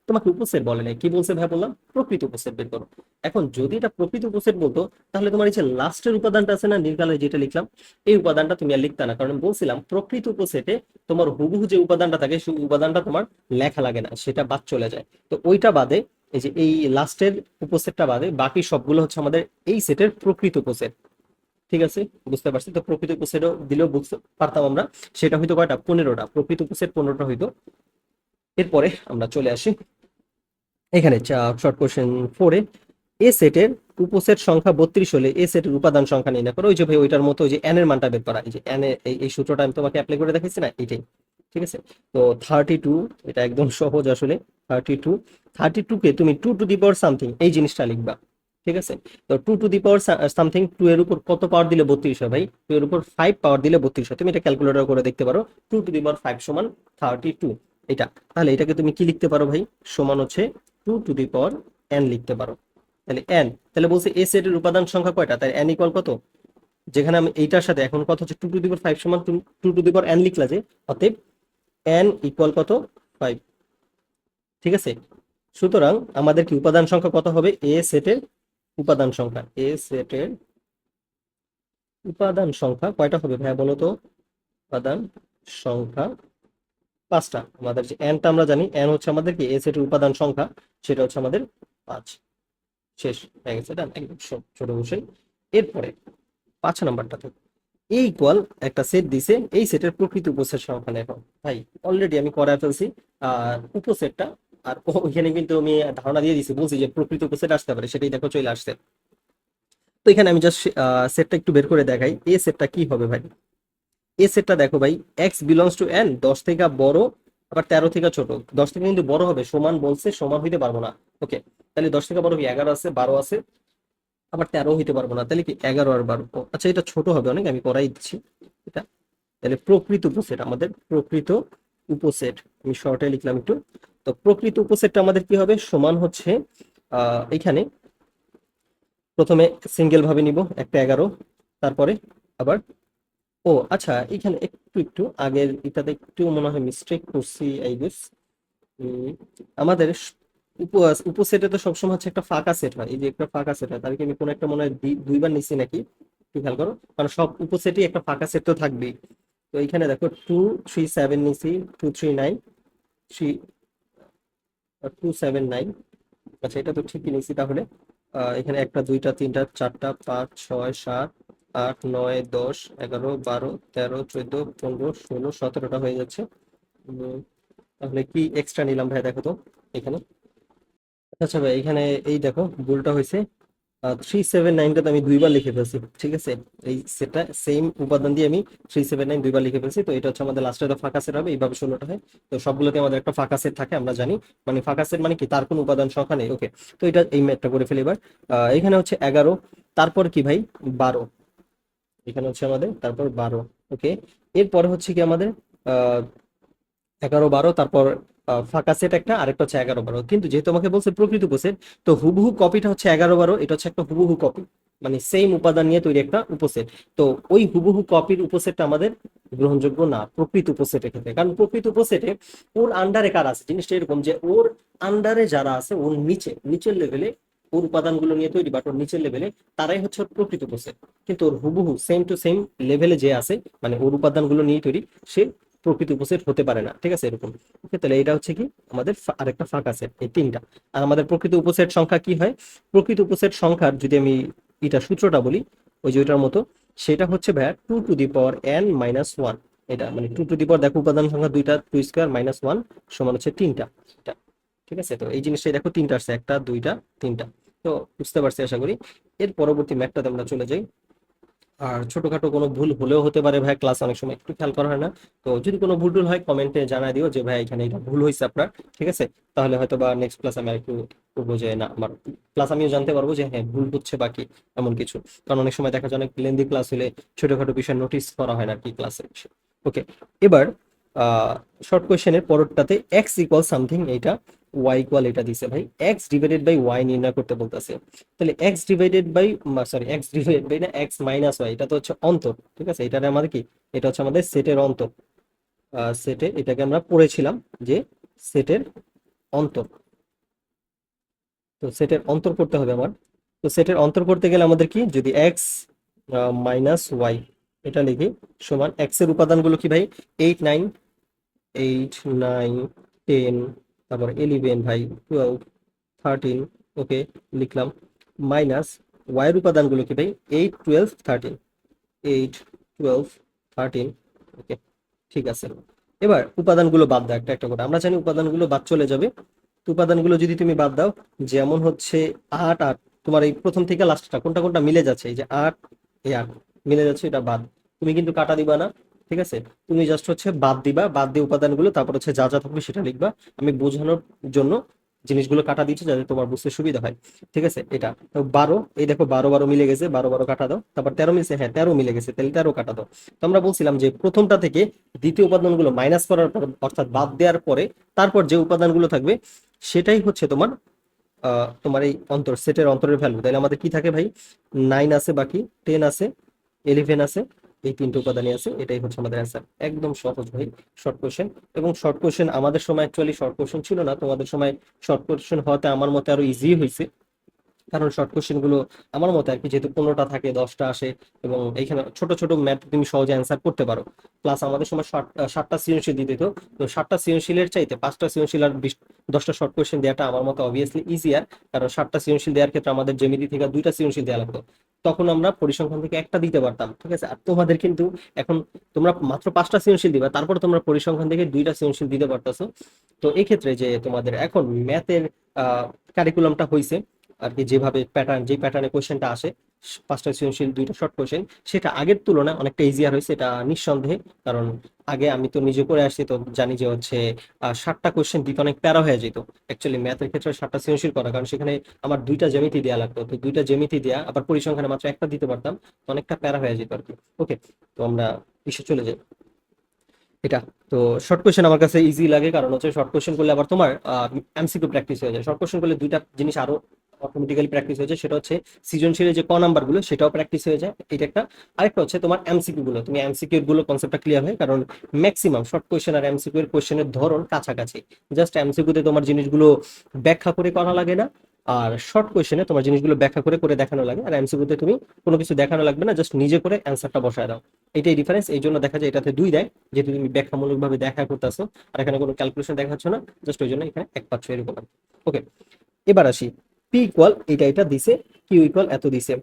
তোমাকে উপসেট বলে নাই, কি বলছে ভাই, বললাম প্রকৃত উপসেট বের করো। এখন যদি এটা প্রকৃত উপসেট বলতো, তাহলে তোমার এই যে লাস্টের উপাদানটা আছে না, নীল কালারে যেটা লিখলাম, এই উপাদানটা তুমি আর লিখতা না, কারণ বলছিলাম প্রকৃত উপসেটে তোমার হুবহু যে উপাদানটা থাকে সেই উপাদানটা তোমার লেখা লাগে না, সেটা বাদ চলে যায়। তো ওইটা বাদে, এই যে এই লাস্টের উপসেটটা বাদে বাকি সবগুলো হচ্ছে আমাদের এই সেটের প্রকৃত উপসেট। ঠিক আছে, বুঝতে পারছি। তো প্রকৃত উপসেটও দিলেও বুঝতে পারতাম আমরা, সেটা হয়তো কয়টা, 15টা, প্রকৃত উপসেট 15টা হইতো। এরপরে আমরা চলে আসি এখানে শর্ট কোশ্চেন 4-এ, এ সেটের উপসেট সংখ্যা 32 হলে এ সেটের উপাদান সংখ্যা নির্ণয় করো। ওই যে ভাই ওইটার মতো, ওই যে এন এর মানটা বের করা, এই যে এন এর এই সূত্রটা আমি তোমাকে অ্যাপ্লাই করে দেখাইছি না, এইটাই। ঠিক আছে, তো 32, এটা একদম সহজ আসলে। 32, 32 কে তুমি 2 টু দি পাওয়ার সামথিং এই জিনিসটা লিখবা। ঠিক আছে, তো 2 টু দি পাওয়ার সামথিং, 2 এর উপর কত পাওয়ার দিলে 32 হয় ভাই, 2 এর উপর 5 পাওয়ার দিলে 32 হয়। তুমি এটা ক্যালকুলেটর করে দেখতে পারো, 2 টু দি পাওয়ার 5 সমান 32, এটা। তাহলে এটাকে তুমি কি লিখতে পারো ভাই, সমান হচ্ছে 2 টু দি পাওয়ার n লিখতে পারো। তাহলে n, তাহলে বলছে এ সেটের উপাদান সংখ্যা কয়টা, তাই n ইকুয়াল কত, যেখানে আমি এইটার সাথে এখন কথা হচ্ছে 2 টু দি পাওয়ার 5 সমান 2 টু দি পাওয়ার n লিখলা যে, অতএব n ইকুয়াল কত, 5। ঠিক আছে, সুতরাং আমাদের কি উপাদান সংখ্যা কত হবে, এ সেটের উপাদান সংখ্যা, এ সেটের উপাদান সংখ্যা কয়টা হবে ভাইয়া বলো তো, উপাদান সংখ্যা 5টা। আমাদের যে nটা আমরা জানি, n হচ্ছে আমাদের কি এ সেটের উপাদান সংখ্যা, সেটা হচ্ছে আমাদের 5। শেষ হয়ে গেছে, ডান, একদম ছোট কোশ্চেন। এরপরে 5 নাম্বারটা থেকে, এই ইকুয়াল একটা সেট দিছে, এই সেটের প্রকৃত উপসেট সংখ্যা লেখো। ভাই অলরেডি আমি করায় ফেলছি উপসেটটা, আর ওইখানে কিন্তু আমি ধারণা দিয়ে দিছি, বলছি যে প্রকৃত উপসেট আসতে পারে, সেটাই দেখো চলে আসছে। তো এখানে আমি জাস্ট সেটটা একটু বের করে দেখাই, এ সেটটা কি হবে ভাই। এ সেটটা দেখো ভাই, এক্স বিলংস টু এন, 10 থেকে বড় আবার 13 থেকে ছোট। 10 থেকে কিন্তু বড় হবে, সমান বলছে, সমান হইতে পারবো না। ওকে, তাহলে 10 থেকে বড় কি 11 আছে, 12 আছে, আবার 13 হইতে পারবো না, তাহলে কি 11 আর 12। আচ্ছা, এটা ছোট হবে অনেক, আমি করাই দিচ্ছি এটা। তাহলে প্রকৃত উপসেট, আমাদের প্রকৃত উপসেট আমি শর্টে লিখলাম একটু। তো প্রকৃত উপসেটটা আমাদের কি হবে, সমান হচ্ছে এখানে প্রথমে সিঙ্গেল ভাবে নিব একটা 11, তারপরে আবার, ও আচ্ছা, এখানে একটু একটু আগের এটাতে একটু মনে হয় মিস্টেক করছি, আই গেস। আমাদের উপসেটে তো সবসময় হচ্ছে একটা ফাঁকা সেট হয়, এই যে একটা ফাঁকা সেট হয়, তাহলে কি আমি কোনো একটা মনে হয় দুইবার নিচ্ছি নাকি, একটু খেয়াল করো, কারণ সব উপসেটই একটা ফাঁকা সেট তো থাকবেই। তো এখানে দেখো 2 3 7 নিছি, 2 3 9, 2 7 9, আচ্ছা এটা তো ঠিকই নিছি তাহলে। এখানে একটা দুইটা তিনটা চারটা 5 6 7 8 9 10 11 12 13 14 15 16 17টা হয়ে যাচ্ছে। উম, তাহলে কি এক্সট্রা নিলাম ভাই দেখো তো এখানে। আচ্ছা ভাই, এখানে এই দেখো ভুলটা হয়েছে, 3 7 9টা তো আমি দুইবার লিখে ফেলছি। ঠিক আছে, এই সেটটা সেম উপাদান দিয়ে আমি 3 7 9 দুইবার লিখে ফেলছি। তো এটা হচ্ছে আমাদের লাস্টে তো ফাঁকা সেট হবে, এইভাবে 16টা হয়। তো সবগুলোতে আমাদের একটা ফাঁকা সেট থাকে, আমরা জানি, মানে ফাঁকা সেট মানে কি তার কোনো উপাদান সংখ্যা নেই। ওকে, তো এটা এই ম্যাথটা করে ফেলি এবার। এখানে হচ্ছে 11, তারপর কি ভাই 12, এখানে হচ্ছে আমাদের তারপর 12। ওকে, এরপরে হচ্ছে কি আমাদের আহ 11 12, তারপর ফাঁকা সেট একটা, আরেকটা হচ্ছে 11 12। কিন্তু যেহেতু আমাকে বলছে প্রকৃত উপসেট, তো হুবহু কপিটা হচ্ছে 11 12, এটা হচ্ছে একটা হুবহু কপি। মানে সেম উপাদান নিয়ে তৈরি একটা উপসেট। তো ওই হুবহু কপির উপসেটটা আমাদের গ্রহণযোগ্য না প্রকৃত উপসেটের ক্ষেত্রে, কারণ প্রকৃত উপসেটে ওর আন্ডারে কার আছে, জিনিসটা এরকম যে ওর আন্ডারে যারা আছে, ওর নিচের লেভেলে ওর উপাদানগুলো নিয়ে তৈরি, বাট ওর নিচের লেভেলে তারাই হচ্ছে ওর প্রকৃত উপসেট। কিন্তু ওর হুবহু সেম টু সেম লেভেলে যে আছে, মানে ওর উপাদানগুলো নিয়ে তৈরি, সে প্রকৃত উপসেট হতে পারে না, ঠিক আছে এরকম। ওকে, তাহলে এটা হচ্ছে কি আমাদের আরেকটা ফাঁকা সেট, এই তিনটা। আর আমাদের প্রকৃত উপসেট সংখ্যা কি হয়, প্রকৃত উপসেট সংখ্যার যদি আমি এটা সূত্রটা বলি, ওই যে ওইটার মতো, সেটা হচ্ছে ভাইয়া 2 টু দি পাওয়ার n - 1। এটা মানে 2 টু দি পাওয়ার, দেখো উপাদান সংখ্যা দুইটা, 2² - 1 সমান হচ্ছে তিনটা। এটা ঠিক আছে, তো এই জিনিসটাই দেখো তিনটা আসছে, একটা দুইটা তিনটা। তো বুঝতে পারছি আশা করি। এর পরবর্তী ম্যাথটাতে আমরা চলে যাই। আর ছোটখাটো কোনো ভুল হলেও হতে পারে ভাই, ক্লাস অনেক সময় একটু খেয়াল করা হয় না। তো যদি কোনো ভুল টুল হয় কমেন্টে জানাই দিও যে ভাই এখানে এটা ভুল হয়েছে আপনার, ঠিক আছে। তাহলে হয়তো বা নেক্সট ক্লাস আমি একটু করবো যে না, আমার ক্লাস আমিও জানতে পারবো যে হ্যাঁ ভুল হচ্ছে বাকি এমন কিছু। কারণ অনেক সময় দেখা যায় অনেক লেন্দি ক্লাস হলে ছোটখাটো বিষয় নোটিস করা হয় না আর কি ক্লাসে। ওকে, এবার শর্ট কোয়েশ্চেনের পরেরটাতে এক্স ইকুয়াল সামথিং, এইটা ওয়াই ইকুয়াল এটা দিছে ভাই, এক্স ডিভাইডেড বাই ওয়াই নির্ণয় করতে বলতেছে। তাহলে x divided by, sorry x divided by না, এক্স মাইনাস ওয়াই, এটা তো হচ্ছে অন্তর, ঠিক আছে। এটা আমাদের কি, এটা হচ্ছে আমাদের সেটের অন্তর। সেটে এটাকে আমরা পড়েছিলাম যে সেটের অন্তর। তো সেটের অন্তর করতে হবে আমার। তো সেটের অন্তর করতে গেলে আমাদের কি, যদি এক্স মাইনাস ওয়াই এটা লিখি, সমান এক্স এর উপাদানগুলো কি ভাই, 8 9, 8 9 10, তারপর 11 ভাই, 12 13, ওকে লিখলাম, মাইনাস ওয়াই এর উপাদানগুলো কি ভাই, 8 12 13, 8 12 13, ওকে ঠিক আছে। এবার উপাদানগুলো বাদ দাও একটা একটা করে, আমরা জানি উপাদানগুলো বাদ চলে যাবে। তো উপাদানগুলো যদি তুমি বাদ দাও, যেমন হচ্ছে 8 8, তোমার এই প্রথম থেকে লাস্টটা কোনটা কোনটা মিলে যাচ্ছে, এই যে 8 এই 8 মিলে যাচ্ছে, এটা বাদ। তুমি কিন্তু কাটা দিবা না, ঠিক আছে। তুমি জাস্ট হচ্ছে বাদ দিবা, বাদ দিয়ে উপাদানগুলো, তারপর হচ্ছে যা যা থাকবে সেটা লিখবা। আমি বোঝানোর জন্য জিনিসগুলো কাটা দিচ্ছি যাতে তোমার বুঝতে সুবিধা হয়, ঠিক আছে। এটা তো 12, এই দেখো 12 12 মিলে গেছে, 12 12 কাটা দাও। তারপর 13 মিলছে, হ্যাঁ 13 মিলে গেছে, তাহলে 13 কাটা দাও। তো আমরা বলছিলাম যে প্রথমটা থেকে দ্বিতীয় উপাদানগুলো মাইনাস করার পর, অর্থাৎ বাদ দেওয়ার পরে তারপর যে উপাদানগুলো থাকবে সেটাই হচ্ছে তোমার তোমার এই অন্তর, সেটের অন্তরের ভ্যালু। তাহলে আমাদের কি থাকে ভাই, 9 আছে, বাকি 10 আছে, 11 আছে, এই তিনটে উপাদানই আছে, এটাই হচ্ছে আমাদের অ্যান্সার। একদম সহজ ভাই শর্ট কোশ্চেন। এবং শর্ট কোশ্চেন আমাদের সময় অ্যাকচুয়ালি শর্ট কোশ্চেন ছিল না, তোমাদের সময় শর্ট কোশ্চেন হওয়াতে আমার মতে আরো ইজি হয়েছে। কারণ শর্ট কোশ্চেন গুলো আমার মতে আর কি, যেহেতু 15টা থাকে 10টা আসে, এবং এইখানে ছোট ছোট ম্যাথ তুমি সহজে অ্যান্সার করতে পারো। প্লাস আমাদের সময় 7টা সৃজনশীল দিতে হতো। তো 7টা সৃজনশীলের চাইতে 5টা সৃজনশীল আর 10টা শর্ট কোশ্চেন দেওয়াটা আমার মতে অবভিয়াসলি ইজিয়ার। কারণ 7টা সৃজনশীল দেওয়ার ক্ষেত্রে আমাদের জ্যামিতি থেকে 2টা সৃজনশীল দেওয়া লাগতো, তখন আমরা পরিসংখ্যান থেকে একটা দিতে পারতাম, ঠিক আছে। আর তোমাদের কিন্তু এখন তোমরা মাত্র 5টা সৃজনশীল দিবা, তারপর তোমরা পরিসংখ্যান থেকে 2টা সৃজনশীল দিতে পারতেছো। তো এই ক্ষেত্রে যে তোমাদের এখন ম্যাথের কারিকুলামটা হয়েছে আর কি, যেভাবে প্যাটার্ন, যে প্যাটার্নে কোশ্চেনটা আসে, 5টা সৃজনশীল 2টা শর্ট কোশ্চেন, সেটা আগের তুলনায় অনেকটা ইজিয়ার হয়েছে, এটা নিঃসন্দেহে। কারণ আগে আমি তো নিজে করে আসছি, তো জানি যে হচ্ছে 7টা কোশ্চেন দিতে অনেক প্যারা হয়ে যেত অ্যাকচুয়ালি ম্যাথের ক্ষেত্রে 7টা সৃজনশীল করা, কারণ সেখানে আমার 2টা জ্যামিতি দেওয়া লাগতো। তো 2টা জ্যামিতি দেওয়া, আবার পরিসংখ্যানে মাত্র একটা দিতে পারতাম, তো অনেকটা প্যারা হয়ে যেত আর কি। ওকে, তো আমরা ইসে চলে যাই। এটা তো শর্ট কোশ্চেন আমার কাছে ইজি লাগে, কারণ হচ্ছে শর্ট কোশ্চেন করলে আবার তোমার এমসিকিউ প্র্যাকটিস হয়ে যায়। শর্ট কোশ্চেন করলে দুইটা জিনিস আরো অটোমেটিক্যালি প্র্যাকটিস হয়ে যায়, সেটা হচ্ছে সৃজনশীলের যে ক নাম্বার গুলো সেটাও প্র্যাকটিস হয়ে যায়, এটা একটা। আরেকটা হচ্ছে তোমার এমসিকিউ গুলো, তুমি এমসিকিউ গুলো কনসেপ্টটা ক্লিয়ার হয়, কারণ ম্যাক্সিমাম শর্ট কোশ্চেন আর এমসিকিউ এর কোশ্চেনের ধরন কাছাকাছি। জাস্ট এমসিকিউ তে তোমার জিনিসগুলো ব্যাখ্যা করে করা লাগে না, আর শর্ট কোশ্চেনে তোমার জিনিসগুলো ব্যাখ্যা করে করে দেখানো লাগে। আর এমসিকিউ তে তুমি কোনো কিছু দেখানো লাগবে না, জাস্ট নিজে করে অ্যান্সারটা বসায় দাও। এটাই ডিফারেন্স, এই জন্য দেখা যায় এটাতে 2 দেয়, যেহেতু তুমি ব্যাখ্যামূলক ভাবে দেখা করতেছো, আর এখানে কোনো ক্যালকুলেশন দেখাচ্ছ না, জাস্ট ওই জন্য এখানে 1 পাচ্ছ এরকম। ওকে, এবার আসি, পি ইকুয়াল এটা দিছে, কিউ ইকুয়াল এত দিছে,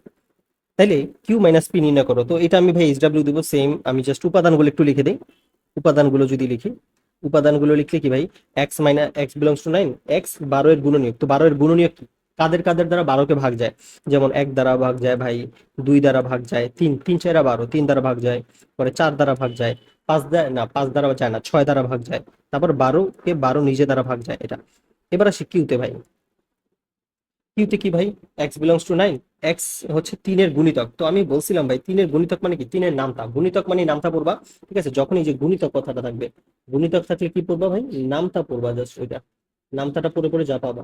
তাইলে কিউ মাইনাস পি নির্ণয় করো। তো এটা আমি ভাই এইচডব্লিউ দিব সেম, আমি জাস্ট উপাদানগুলো একটু লিখে দিই। উপাদানগুলো যদি লিখি, উপাদানগুলো লিখলে কি ভাই, x minus x belongs to 9, x 12 এর গুণনীয়ক। তো 12 এর গুণনীয়ক কি, কাদের কাদের দ্বারা 12কে ভাগ যায়, যেমন 1 দ্বারা ভাগ যায় ভাই, 2 দ্বারা ভাগ যায়, 3 3 4 12, 3 দ্বারা ভাগ যায়, পরে 4 দ্বারা ভাগ যায়, 5 দ্বারা না, 5 দ্বারা যায় না, 6 দ্বারা ভাগ যায়, তারপর 12 কে 12 নিজে দ্বারা ভাগ যায়, এটা। এবার আসি কিউতে ভাই, কিউতে কি ভাই, এক্স বিলংস টু 9, এক্স হচ্ছে 3 এর গুণিতক। তো আমি বলছিলাম ভাই 3 এর গুণিতক মানে কি, 3 এর নামতা, গুণিতক মানে নামতা পড়বা, ঠিক আছে। যখন এই যে গুণিতক কথাটা থাকবে, গুণিতক থাকলে কি পড়বা ভাই, নামতা পড়বা, জাস্ট ওইটা নামতাটা পড়ে পড়ে যা পাবা।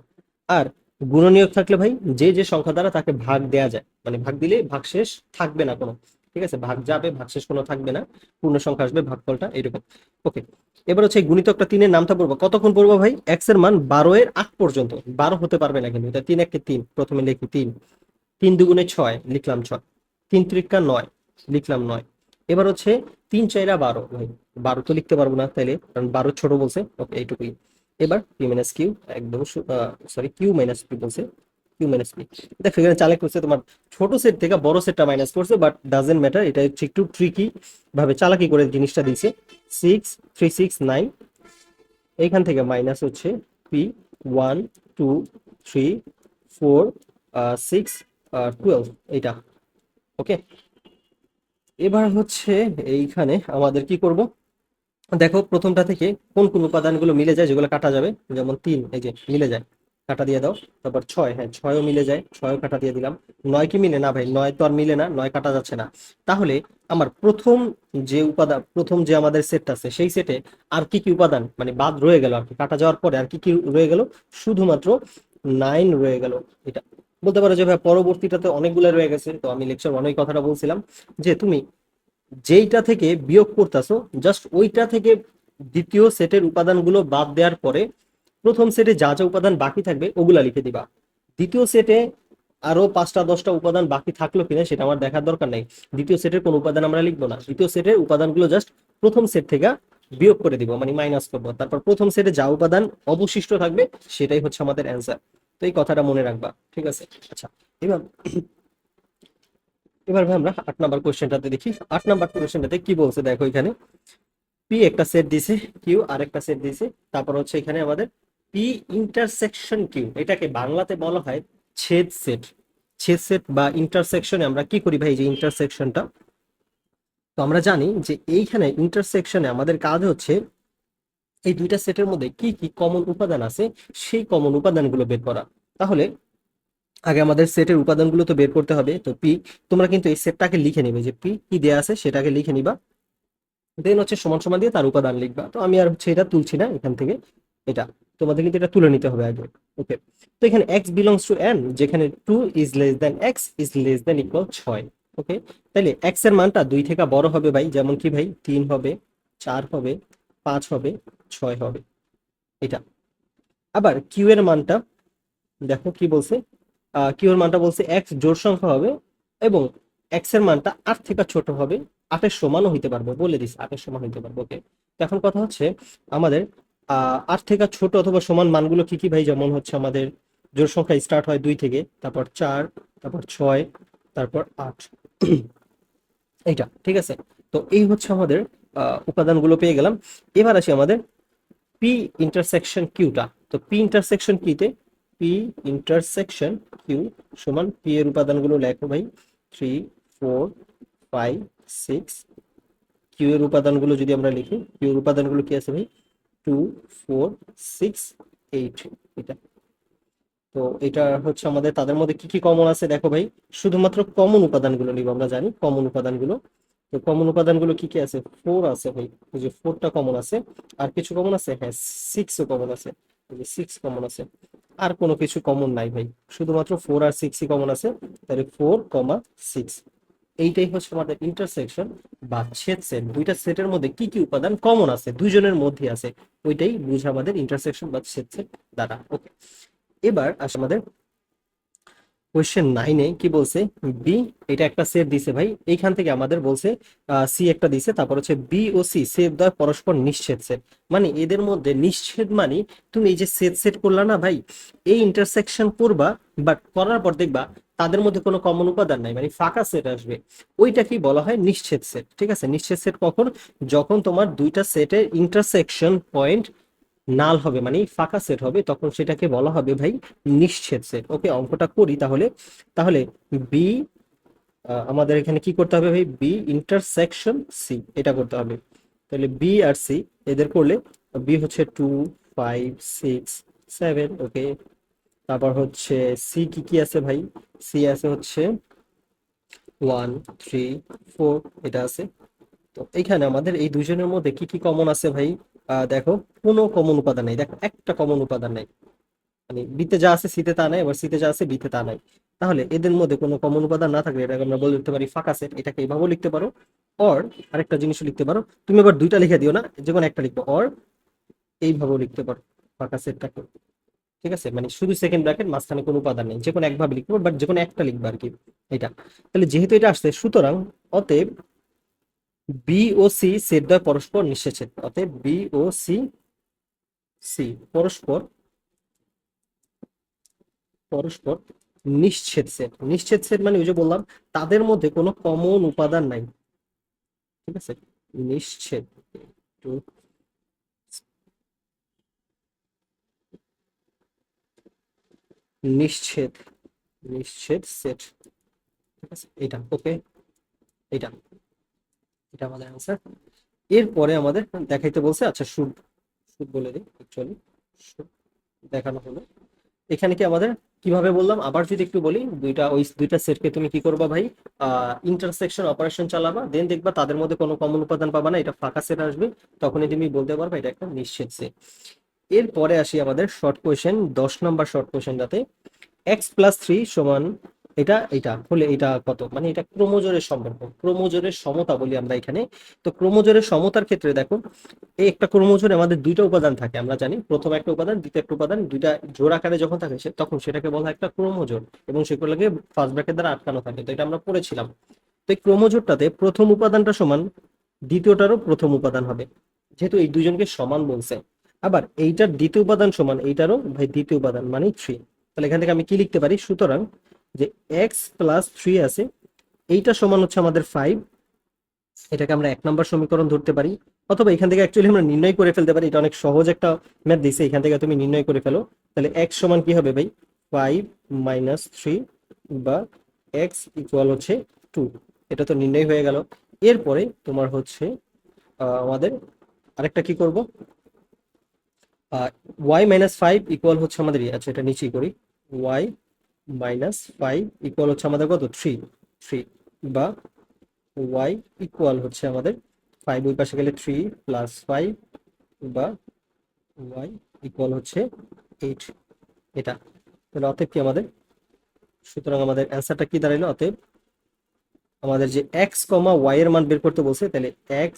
আর গুণনীয়ক থাকলে ভাই যে যে সংখ্যা দ্বারা তাকে ভাগ দেয়া যায়, মানে ভাগ দিলে ভাগশেষ থাকবে না কোনো, ঠিক আছে, ভাগ যাবে ভাগশেষ কোনো থাকবে না, পূর্ণ সংখ্যা আসবে ভাগফলটা এরকম। ওকে, এবার হচ্ছে এই গুণিতকটা তিনের নামটা পড়বো, কতক্ষণ পড়বো ভাই? এক্স এর মান 12 এর আগ পর্যন্ত, 12 হতে পারবে না কিন্তু, এটা 3 1 3, প্রথমে লিখি 3, 3 দুগুণে 6 লিখলাম 6, 3 ত্রিকা 9 লিখলাম 9। এবার হচ্ছে 3 4 12 ভাই, 12 তো লিখতে পারবো না তাইলে, কারণ 12 ছোট বলছে, ওকে এইটুকুই। এবার পি মাইনাস কিউ, একদম সরি কিউ মাইনাস পি বলছে, কিউ মাইনাস পি। দেখো এখানে চালাক করছে, তোমার ছোট সেট থেকে বড় সেটটা মাইনাস করছে, বাট ডাজেন্ট ম্যাটার, এটা হচ্ছে একটু ট্রিকি ভাবে চালাকি করে জিনিসটা দিছে। 6 3 6 9, এইখান থেকে মাইনাস হচ্ছে পি 1 2 3 4 6 12, এইটা। ওকে, এবার হচ্ছে এইখানে আমাদের কি করব, দেখো প্রথমটা থেকে কোন কোন উপাদানগুলো মিলে যায় যেগুলো কাটা যাবে, যেমন 3 এই যে মিলে যায়, কাটা দিয়ে দাও। তারপর 6, হ্যাঁ 6ও মিলে যায়, 6ও কাটা দিয়ে দিলাম। 9 কি মিলে না ভাই? 9 তো আর মিলে না, 9 কাটা যাচ্ছে না। তাহলে আমার প্রথম যে উপাদান, প্রথম যে আমাদের সেটটা আছে সেই সেটে আর কি কি উপাদান মানে বাদ রয়ে গেল আর কি, কাটা যাওয়ার পরে আর কি কি রয়ে গেল? শুধুমাত্র 9 রয়ে গেল। এটা বলতে পারো যে ভাই পরবর্তীটাতে অনেকগুলো রয়ে গেছে, তো আমি লেকচার অনেক কথাটা বলছিলাম যে তুমি যেইটা থেকে বিয়োগ করতেছো জাস্ট ওইটা থেকে দ্বিতীয় সেটের উপাদানগুলো বাদ দেওয়ার পরে প্রথম সেটে যা যা উপাদান বাকি থাকবে ওগুলা লিখে দিবা। দ্বিতীয় সেটে আরো 5টা 10টা উপাদান বাকি থাকলো কিনা সেটা আমার দেখার দরকার নাই, দ্বিতীয় সেটের কোন উপাদান আমরা লিখবো না, দ্বিতীয় সেটের উপাদানগুলো জাস্ট প্রথম সেট থেকে বিয়োগ করে দিব, মানে মাইনাস করবো, তারপর প্রথম সেটে যা উপাদান অবশিষ্ট থাকবে সেটাই হচ্ছে আমাদের অ্যান্সার। তো এই কথাটা মনে রাখবা, ঠিক আছে? আচ্ছা, এবার এবার ভাই আমরা 8 নাম্বার কোশ্চেনটাতে দেখি। 8 নাম্বার কোশ্চেনটাতে কি বলছে দেখো, এখানে পি একটা সেট দিছে, কিউ আরেকটা সেট দিছে, তারপর হচ্ছে এখানে আমাদের পি ইন্টারসেকশন কিউ, এটাকে বাংলাতে বলা হয় ছেদ সেট। ছেদ সেট বা ইন্টারসেকশনে আমরা কি করি ভাই, যে ইন্টারসেকশনটা, তো আমরা জানি যে এইখানে ইন্টারসেকশনে আমাদের কাজ হচ্ছে এই দুইটা সেটের মধ্যে কি কি কমন উপাদান আছে সেই কমন উপাদানগুলো বের করা। তাহলে আগে আমাদের সেটের উপাদানগুলো তো বের করতে হবে, তো পি, তোমরা কিন্তু এই সেটটাকে লিখে নিবে, যে পি কি দেয়া আছে সেটাকে লিখে নিবা, দেন হচ্ছে সমান সমান দিয়ে তার উপাদান লিখবা। তো আমি আর হচ্ছে এটা তুলছি না এখান থেকে, এটা তোমাদের কিন্তু এটা তুলে নিতে হবে আগে। ওকে, তো এখানে x বিলংস টু n, যেখানে 2 is less than x is less than equal 6। ওকে, তাহলে x এর মানটা 2 থেকে বড় হবে ভাই, যেমন কি ভাই 3 হবে, 4 হবে, 5 হবে, 6 হবে, এটা। আবার q এর মানটা দেখো কি বলছে, q এর মানটা বলছে x জোড় সংখ্যা হবে এবং x এর মানটা 8 থেকে ছোট হবে, 8 এর সমানও হইতে পারবে, বলে দিস 8 এর সমান হইতে পারবে। ওকে, তো এখন কথা হচ্ছে আমাদের 8 থেকে ছোট অথবা সমান মানগুলো কি কি ভাই, যেমন হচ্ছে আমাদের জোড় সংখ্যা স্টার্ট হয় 2 থেকে, তারপর 4, তারপর 6, তারপর 8, এইটা, ঠিক আছে? তো এই হচ্ছে আমাদের উপাদানগুলো পেয়ে গেলাম। এবার আসি আমাদের পি ইন্টারসেকশন কিউটা। তো পি ইন্টারসেকশন কিতে পি ইন্টারসেকশন কিউ সমান পি এর উপাদানগুলো লেখো ভাই, 3 4 5 6। কিউ এর উপাদানগুলো যদি আমরা লিখি, কিউ এর উপাদানগুলো কি আছে ভাই, 2 4 6 8, এটা। তো এটা হচ্ছে আমাদের, তাদের মধ্যে কি কি কমন আছে দেখো ভাই, শুধুমাত্র কমন উপাদানগুলো নিব, আমরা জানি কমন উপাদানগুলো। তো কমন উপাদানগুলো কি কি আছে, 4 আছে ভাই, এই যে 4টা কমন আছে। আর কিছু কমন আছে, হ্যাঁ 6ও কমন আছে, এই যে 6 কমন আছে। আর কোনো কিছু কমন নাই ভাই, শুধুমাত্র 4 আর 6ই কমন আছে, তাহলে 4,6। এইটাই হচ্ছে আমাদের ইন্টারসেকশন বা ছেদ সেট, দুইটা সেটের মধ্যে কি কি উপাদান কমন আছে দুইজনের মধ্যে আছে, ওইটাই বুঝে আমাদের ইন্টারসেকশন বা ছেদ সেট দ্বারা। ওকে, এবার আসে আমাদের কোয়েশ্চেন 9-এ কি বলছে, বি, এটা একটা সেট দিছে ভাই, এইখান থেকে আমাদের বলছে সি একটা দিছে, তারপর হচ্ছে বি ও সি সেট দ্বয় পরস্পর নিশ্ছেদ সেট, মানে এদের মধ্যে নিশ্ছেদ মানে তুমি এই যে সেট সেট করলা না ভাই, এই ইন্টারসেকশন করবা, বাট করার পর দেখবা তাদের মধ্যে কোনো কমন উপাদান নাই, মানে ফাঁকা সেট আসবে, ওইটাকেই বলা হয় নিশ্ছেদ সেট। ঠিক আছে, নিশ্ছেদ সেট কখন, যখন তোমার দুইটা সেটের ইন্টারসেকশন পয়েন্ট নাল হবে, মানে ফাঁকা সেট হবে, তখন সেটাকে বলা হবে ভাই নিশ্ছেদ সেট। ওকে, অঙ্কটা করি তাহলে। তাহলে বি, আমাদের এখানে কি করতে হবে ভাই, বি ইন্টারসেকশন সি, এটা করতে হবে। তাহলে বি আর সি এদের করলে বি হচ্ছে 2 5 6 7। ওকে, তারপর হচ্ছে সি কি কি আছে ভাই, সি আছে হচ্ছে 1 3 4, এটা আছে। তো এইখানে আমাদের এই দুইজনের মধ্যে কি কি কমন আছে ভাই, দেখো কোনো কমন উপাদান নেই, দেখো একটা কমন উপাদান নেই, মানে বিতে যা আছে সিতে তা নাই, আবার সিতে যা আছে বিতে তা নাই। তাহলে এদের মধ্যে কোনো কমন উপাদান না থাকলে এটাকে আমরা বলতে পারি ফাঁকা সেট। এটাকে এইভাবেও লিখতে পারো, অর আরেকটা জিনিসও লিখতে পারো। তুমি আবার দুইটা লিখে দিও না, যে কোনো একটা লিখবো, অর এইভাবেও লিখতে পারো ফাঁকা সেটটাকে। ঠিক আছে, মানে শুধু সেকেন্ড ব্র্যাকেট, মাঝখানে কোনো উপাদান নেই, যে কোনো একভাবে লিখবো, বাট যে কোনো একটা লিখবো আর কি। এটা তাহলে যেহেতু এটা আসছে, সুতরাং অতএব বি ও সি সেট দ্বয় পরস্পর নিঃছেদ। অতএব বি ও সি সি পরস্পর পরস্পর নিশ্ছেদ সেট। নিশ্ছেদ সেট মানে ওই যে বললাম, তাদের মধ্যে কোনো কমন উপাদান নাই। ঠিক আছে, নিশ্ছেদ, একটু নিশ্ছেদ, নিশ্ছেদ সেট। ঠিক আছে, এটা ওকে, এটা এটা আমাদের অ্যান্সার। এরপরে আমাদের দেখাইতে বলছে, আচ্ছা শুড, শুড বলে দিই অ্যাকচুয়ালি, দেখানো হলো। এখানে কি আমাদের কিভাবে বললাম, আবার যদি একটু বলি, ওই দুইটা সেটকে তুমি কি করবা ভাই, ইন্টারসেকশন অপারেশন চালাবা, দেন দেখবা তাদের মধ্যে কোনো কমন উপাদান পাবা না, এটা ফাঁকা সেট আসবে। তখনই তুমি বলতে পারবা এটা একটা নিশ্চিত সেট। এরপরে আসি আমাদের শর্ট কোয়েশ্চেন, 10 নম্বর শর্ট কোয়েশ্চেনটাতে। x+3 সমান এটা, এটা হলে এটা কত, মানে এটা ক্রোমোজোরের সম্পর্ক, ক্রোমোজোরের সমতা বলি আমরা এখানে। তো ক্রোমোজোরের সমতার ক্ষেত্রে দেখো, এই একটা ক্রোমোজোরে আমাদের দুইটা উপাদান থাকে, আমরা জানি প্রথম একটা উপাদান, দ্বিতীয় একটা উপাদান, দুইটা জোড় আকারে যখন থাকে তখন সেটাকে বলা হয় একটা ক্রোমোজোর, এবং সেগুলোকে ফার্স্ট ব্র্যাকেট দ্বারা আটকানো থাকে। তো এটা আমরা পড়েছিলাম। তো এই ক্রোমোজোরটাতে প্রথম উপাদানটা সমান দ্বিতীয়টারও প্রথম উপাদান হবে, যেহেতু এই দুজনকে সমান বলছে। আবার এইটার দ্বিতীয় উপাদান সমান এইটারও ভাই দ্বিতীয় উপাদান, মানে 3। তাহলে এখান থেকে আমি কি লিখতে পারি, সুতরাং যে x+3 আছে, এইটা সমান হচ্ছে আমাদের 5। এটাকে আমরা 1 নম্বর সমীকরণ ধরতে পারি, অথবা এখান থেকে অ্যাকচুয়ালি আমরা নির্ণয় করে ফেলতে পারি। এটা অনেক সহজ একটা ম্যাথ দিছে, এখান থেকে তুমি নির্ণয় করে ফেলো। তাহলে x সমান কি হবে ভাই, 5 - 3, বা x ইকুয়াল হচ্ছে 2। এটা তো নির্ণয় হয়ে গেল। এরপরে তোমার হচ্ছে আমাদের আরেকটা কি করব, y-5 ইকুয়াল হচ্ছে আমাদের, আচ্ছা এটা নিচেই করি, y-5 ইকুয়াল হচ্ছে আমাদের কত, 3। 3 বা y ইকুয়াল হচ্ছে আমাদের 5, ওই পাশে গেলে 3 + 5, বা y ইকুয়াল হচ্ছে 8। এটা তাহলে অতএব কি আমাদের, সুতরাং আমাদের অ্যান্সারটা কি দাঁড়াইলো, অতএব আমাদের যে x, y এর মান বের করতে বলছে, তাহলে x,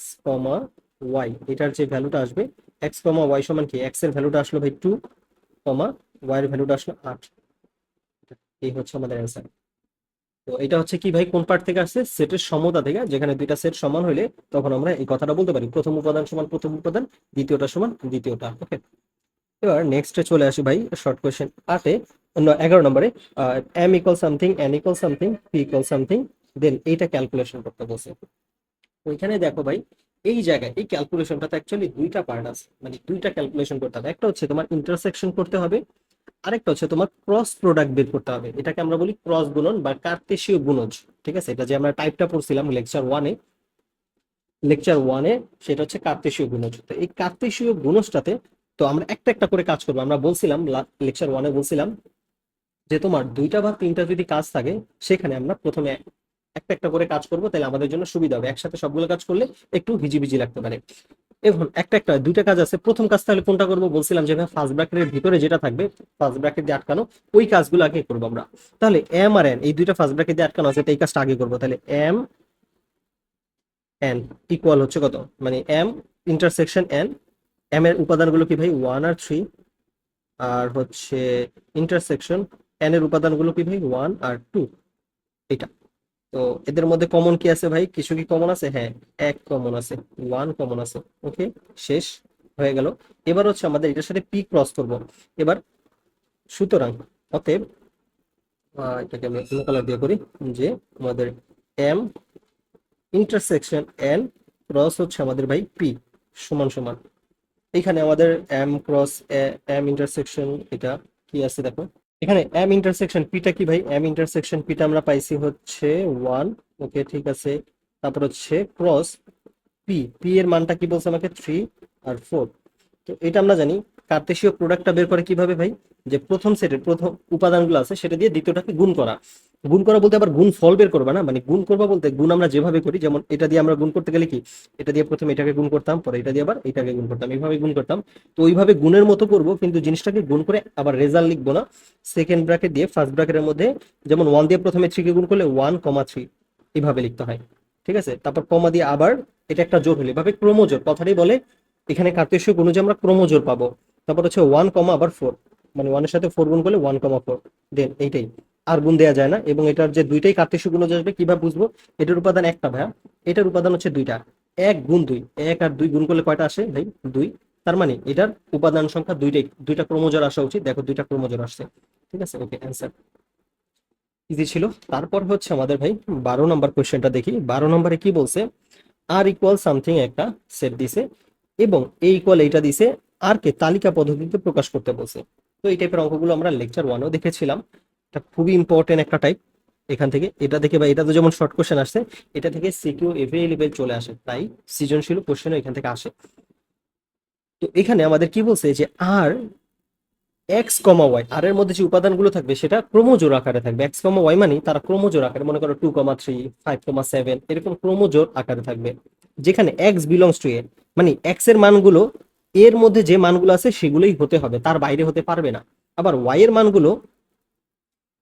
y এটার যে ভ্যালুটা আসবে, x, y সমান কি, x এর ভ্যালুটা আসলো ভাই 2, y এর ভ্যালুটা আসলো 8। এই হচ্ছে আমাদের অ্যান্সার। তো এটা হচ্ছে কি ভাই, কোন পার্ট থেকে আসছে, সেটের সমতা থেকে, যেখানে দুইটা সেট সমান হইলে তখন আমরা এই কথাটা বলতে পারি, প্রথম উপাদান সমান প্রথম উপাদান, দ্বিতীয়টা সমান দ্বিতীয়টা। ওকে, এবার নেক্সটে চলে আসি ভাই, শর্ট কোয়েশ্চেন 8-এ, 11 নম্বরে, M equal something, N equal something, P equal something, then এইটা ক্যালকুলেশন করতে বলছে। ওইখানে দেখো ভাই, এই জায়গায় এই ক্যালকুলেশনটাতে অ্যাকচুয়ালি দুইটা পার্ট আছে, মানে দুইটা ক্যালকুলেশন করতে হবে। একটা হচ্ছে তোমার ইন্টারসেকশন করতে হবে, আরেকটা হচ্ছে তোমার ক্রস প্রোডাক্ট বের করতে হবে। এটাকে আমরা বলি ক্রস গুণন বা কার্তেশীয় গুণজ। ঠিক আছে, এটা যে আমরা টাইপটা পড়ছিলাম লেকচার ওয়ানে, সেটা হচ্ছে কার্তেশীয় গুণজ। তো এই কার্তেশীয় গুণজটাতে তো আমরা একটা একটা করে কাজ করবো। আমরা বলছিলাম লেকচার 1-এ বলছিলাম যে তোমার দুইটা বা তিনটা যদি কাজ থাকে, সেখানে আমরা প্রথমে একটা একটা করে কাজ করবো, তাহলে আমাদের জন্য সুবিধা হবে। একসাথে সবগুলো কাজ করলে একটু ভিজিবিজি লাগতে পারে। এখন একটা একটা দুইটা কাজ আছে, প্রথম কাজ তাহলে কোনটা করবো, বলছিলাম যে ফার্স্ট ব্র্যাকেটের ভিতরে যেটা থাকবে, ফার্স্ট ব্র্যাকেট দিয়ে আটকানো, ওই কাজগুলো আগে করবো আমরা। তাহলে এম আর এন এই দুইটা ফার্স্ট ব্র্যাকেট দিয়ে আটকানো আছে, এই কাজটা আগে করবো। তাহলে এম এন ইকুয়াল হচ্ছে কত, মানে এম ইন্টারসেকশন এন, এম এর উপাদানগুলো কি ভাই 1 আর 3, আর হচ্ছে ইন্টারসেকশন এন এর উপাদানগুলো কি ভাই 1 আর 2। এটা তো এদের মধ্যে কমন কি আছে ভাই, কিছু কি কমন আছে, হ্যাঁ এক কমন আছে, 1 কমন আছে। ওকে, শেষ হয়ে গেল। এবার হচ্ছে আমাদের এটার সাথে পি ক্রস করব এবার। সুতরাং অতএব এটাকে আমি অন্য কালার দিয়ে করি, যে আমাদের এম ইন্টারসেকশন এন ক্রস হচ্ছে আমাদের ভাই পি সমান সমান, এখানে আমাদের এম ক্রস এম ইন্টারসেকশন এটা কি আছে দেখো, এখানে এম ইন্টারসেকশন পিটা কি ভাই, এম ইন্টারসেকশন পিটা আমরা পাইছি হচ্ছে 1। ওকে ঠিক আছে, তারপর হচ্ছে ক্রস পি, পি এর মানটা কি বলছে আমাকে 3 আর 4। তো এটা আমরা জানি কার্তেশীয় প্রোডাক্টটা বের করে কিভাবে ভাই, যে প্রথম সেটের প্রথম উপাদানগুলো আছে সেটা দিয়ে দ্বিতীয়টাকে গুণ করা। গুণ করা বলতে আবার গুণ ফল বের করবা না, মানে গুণ করবা বলতে গুণ আমরা যেভাবে করি, যেমন এটা দিয়ে আমরা গুণ করতে গেলে কি, এটা দিয়ে প্রথমে এটাকে গুণ করতাম, পরে এটা দিয়ে আবার এটাকে গুণ করতাম, এইভাবে গুণ করতাম। তো ওইভাবে গুণের মতো করব, কিন্তু জিনিসটাকে গুণ করে আবার রেজাল্ট লিখবো না। সেকেন্ড ব্র্যাকেট দিয়ে ফার্স্ট ব্র্যাকেটের মধ্যে, যেমন 1 দিয়ে প্রথমে 3 কে গুণ করলে 1,3 এইভাবে লিখতে হয়। ঠিক আছে, তারপর কমা দিয়ে আবার এটা একটা জোড় হলে, এভাবে ক্রমজোড় কথাটাই বলে, এখানে কার্তেশীয় গুণ যে আমরা ক্রমজোড় পাবো। তারপর হচ্ছে 1 কমা আবার 4, মানে 1 এর সাথে 4 গুণ করলে 1,4, দেন এইটাই, আর গুণ দেওয়া যায় না। এবং এটার যে দুইটাই কার্তেশীয় গুণজ আসবে কিভাবে বুঝবো, এটার উপাদান একটা ভাইয়া, এটার উপাদান হচ্ছে দুইটা, 1 গুণ 2, 1 আর 2 গুণ করলে কয়টা আসে ভাই, 2। তার মানে এটার উপাদান সংখ্যা দুইটাই, দুইটা ক্রমজোড় আসা উচিত, দেখো দুইটা ক্রমজোড় আসছে। ঠিক আছে, ওকে, অ্যান্সার ইজি ছিল। তারপর হচ্ছে আমাদের ভাই 12 নম্বর কোয়েশ্চেনটা দেখি। 12 নম্বরে কি বলছে, আর ইকুয়াল সামথিং একটা সেট দিছে এবং এ ইকুয়াল এইটা দিছে, আর কে তালিকা পদ্ধতিতে প্রকাশ করতে বলছে। তো এই টাইপের অঙ্কগুলো আমরা লেকচার 1-এও দেখেছিলাম। এটা খুবই ইম্পর্টেন্ট একটা টাইপ। এখান থেকে এটা থেকে বা এটা তো যেমন শর্ট কোশ্চেন আসছে, এটা থেকে সিকিউ এভেইলেবল চলে আসে, তাই সৃজনশীল কোশ্চেনও এখান থেকে আসে। তো এখানে আমাদের কি বলছে যে আর এক্স কমা ওয়াই, আর এর মধ্যে যে উপাদানগুলো থাকবে সেটা ক্রমজোড় আকারে থাকবে। এক্স কমা ওয়াই মানে তারা ক্রমজোড় আকারে, মনে করো 2,3, 5,7 এরকম ক্রমজোড় আকারে থাকবে, যেখানে এক্স বিলংস টু এ, মানে এক্স এর মানগুলো এর মধ্যে যে মানগুলো আছে সেগুলোই হতে হবে, তার বাইরে হতে পারবে না। আবার ওয়াই এর মানগুলো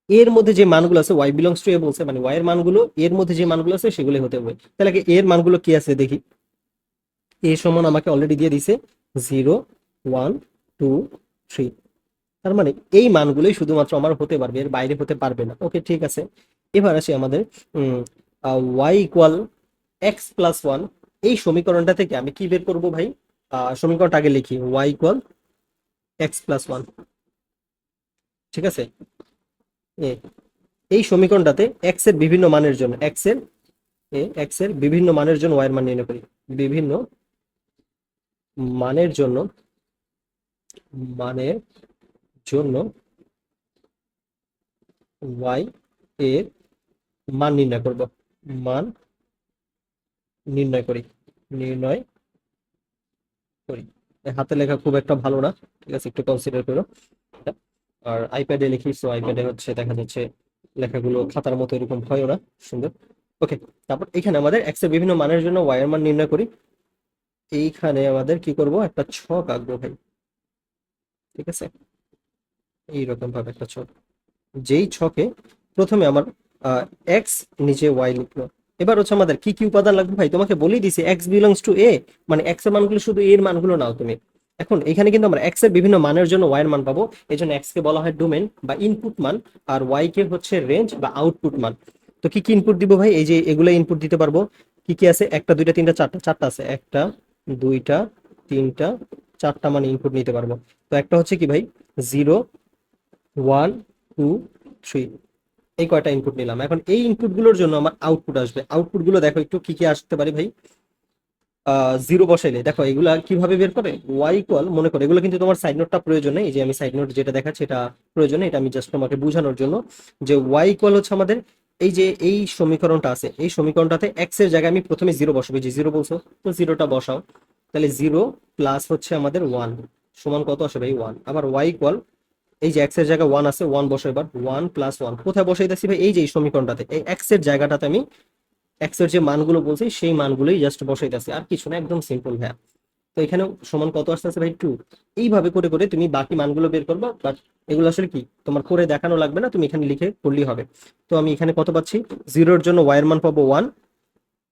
এর মধ্যে যে মানগুলো আছে, ওয়াই বিলংস টু এ বলছে, মানে ওয়াই এর মানগুলো এর মধ্যে যে মানগুলো আছে সেগুলোই হতে হবে। তাহলে কি এর মানগুলো কি আছে দেখি। এ সমান আমাকে অলরেডি দিয়ে দিছে 0, 1, 2, 3। তার মানে এই মানগুলোই শুধুমাত্র আমার হতে পারবে, এর বাইরে হতে পারবে না। ওকে, ঠিক আছে। এবার আসি আমাদের y equal x plus one, এই সমীকরণটা থেকে আমি কি বের করবো ভাই, সমীকরণটা আগে লিখি, y equal x plus one. ঠিক আছে, এ এই সমীকরণটাতে এক্স এর বিভিন্ন মানের জন্য, এক্স এর বিভিন্ন মানের জন্য ওয়াই এর মান নির্ণয় করি। বিভিন্ন মানের জন্য, মানের জন্য ওয়াই এর মান নির্ণয় করব, মান নির্ণয় করি, নির্ণয় করি। হাতে লেখা খুব একটা ভালো না, ঠিক আছে, একটু কনসিডার করো। আর আইপ্যাডে লিখি, সো আইপ্যাডে হচ্ছে দেখা যাচ্ছে লেখাগুলো খাতার মতো এরকম হয়ও না সুন্দর। ওকে, তারপর এখানে আমাদের এক্স এর বিভিন্ন মানের জন্য ওয়াই এর মান নির্ণয় করি। এইখানে আমাদের কি করব, একটা ছক আঁকবো ভাই। ঠিক আছে, এইরকম ভাবে একটা ছক, যেই ছকে প্রথমে আমার এক্স নিচে ওয়াই লিখলো। এবার হচ্ছে আমাদের কি কি উপাদান লাগবে ভাই, তোমাকে বলেই দিছি এক্স বিলংস টু এ, মানে এক্স এর মানগুলো শুধু এর মানগুলো নাও তুমি। এখন এখানে কিন্তু আমরা এক্স এর বিভিন্ন মানের জন্য ওয়াই এর মান পাবো, এই জন্য এক্স কে বলা হয় ডোমেন বা ইনপুট মান, আর ওয়াই কে হচ্ছে রেঞ্জ বা আউটপুট মান। তো কি কি ইনপুট দিব ভাই, এই যে এগুলো ইনপুট দিতে পারবো। কি কি আছে, একটা দুইটা তিনটা চারটা, চারটা আছে, একটা দুইটা তিনটা চারটা মানে ইনপুট নিতে পারবো। তো একটা হচ্ছে কি ভাই, 0, 1, 2, 3, এই কয়টা ইনপুট নিলাম। এখন এই ইনপুট গুলোর জন্য আমার আউটপুট আসবে। আউটপুট গুলো দেখো একটু কি কি আসতে পারে ভাই। 0 বসাইলে দেখো এগুলা কিভাবে বের করে, ওয়াই ইকুয়াল, মনে করো এগুলো কিন্তু তোমার সাইড নোটটা প্রয়োজন নেই, এই যে আমি সাইড নোট যেটা দেখাচ্ছি এটা প্রয়োজন নেই, এটা আমি জাস্ট তোমাকে বোঝানোর জন্য, যে ওয়াই ইকুয়াল হচ্ছে আমাদের এই যে এই সমীকরণটা আছে, এই সমীকরণটাতে এক্স এর জায়গায় আমি প্রথমে 0 বসাবো, যে 0 বলছো তো 0টা বসাও। তাহলে 0 প্লাস হচ্ছে আমাদের 1 সমান কত আসে ভাই, 1। আবার ওয়াই ইকুয়াল, এই যে এক্স এর জায়গায় 1 আছে, 1 বসাই, এবার 1 প্লাস 1 কোথায় বসাইতেছি ভাই, এই যে এই সমীকরণটাতে এই এক্স এর জায়গাটাতে আমি এক্স এর যে মানগুলো বলছি সেই মানগুলোই জাস্ট বসাইতেছি, আর কিছু না, একদম সিম্পল ভাইয়া। তো এখানে সমান কত আসতেছে ভাই, 2। এইভাবে করে করে তুমি বাকি মানগুলো বের করবা, বাট এগুলো আসলে কি তোমার করে দেখানো লাগবে না, তুমি এখানে লিখে করলেই হবে। তো আমি এখানে কত পাচ্ছি, 0 এর জন্য ওয়াই এর মান পাবো 1।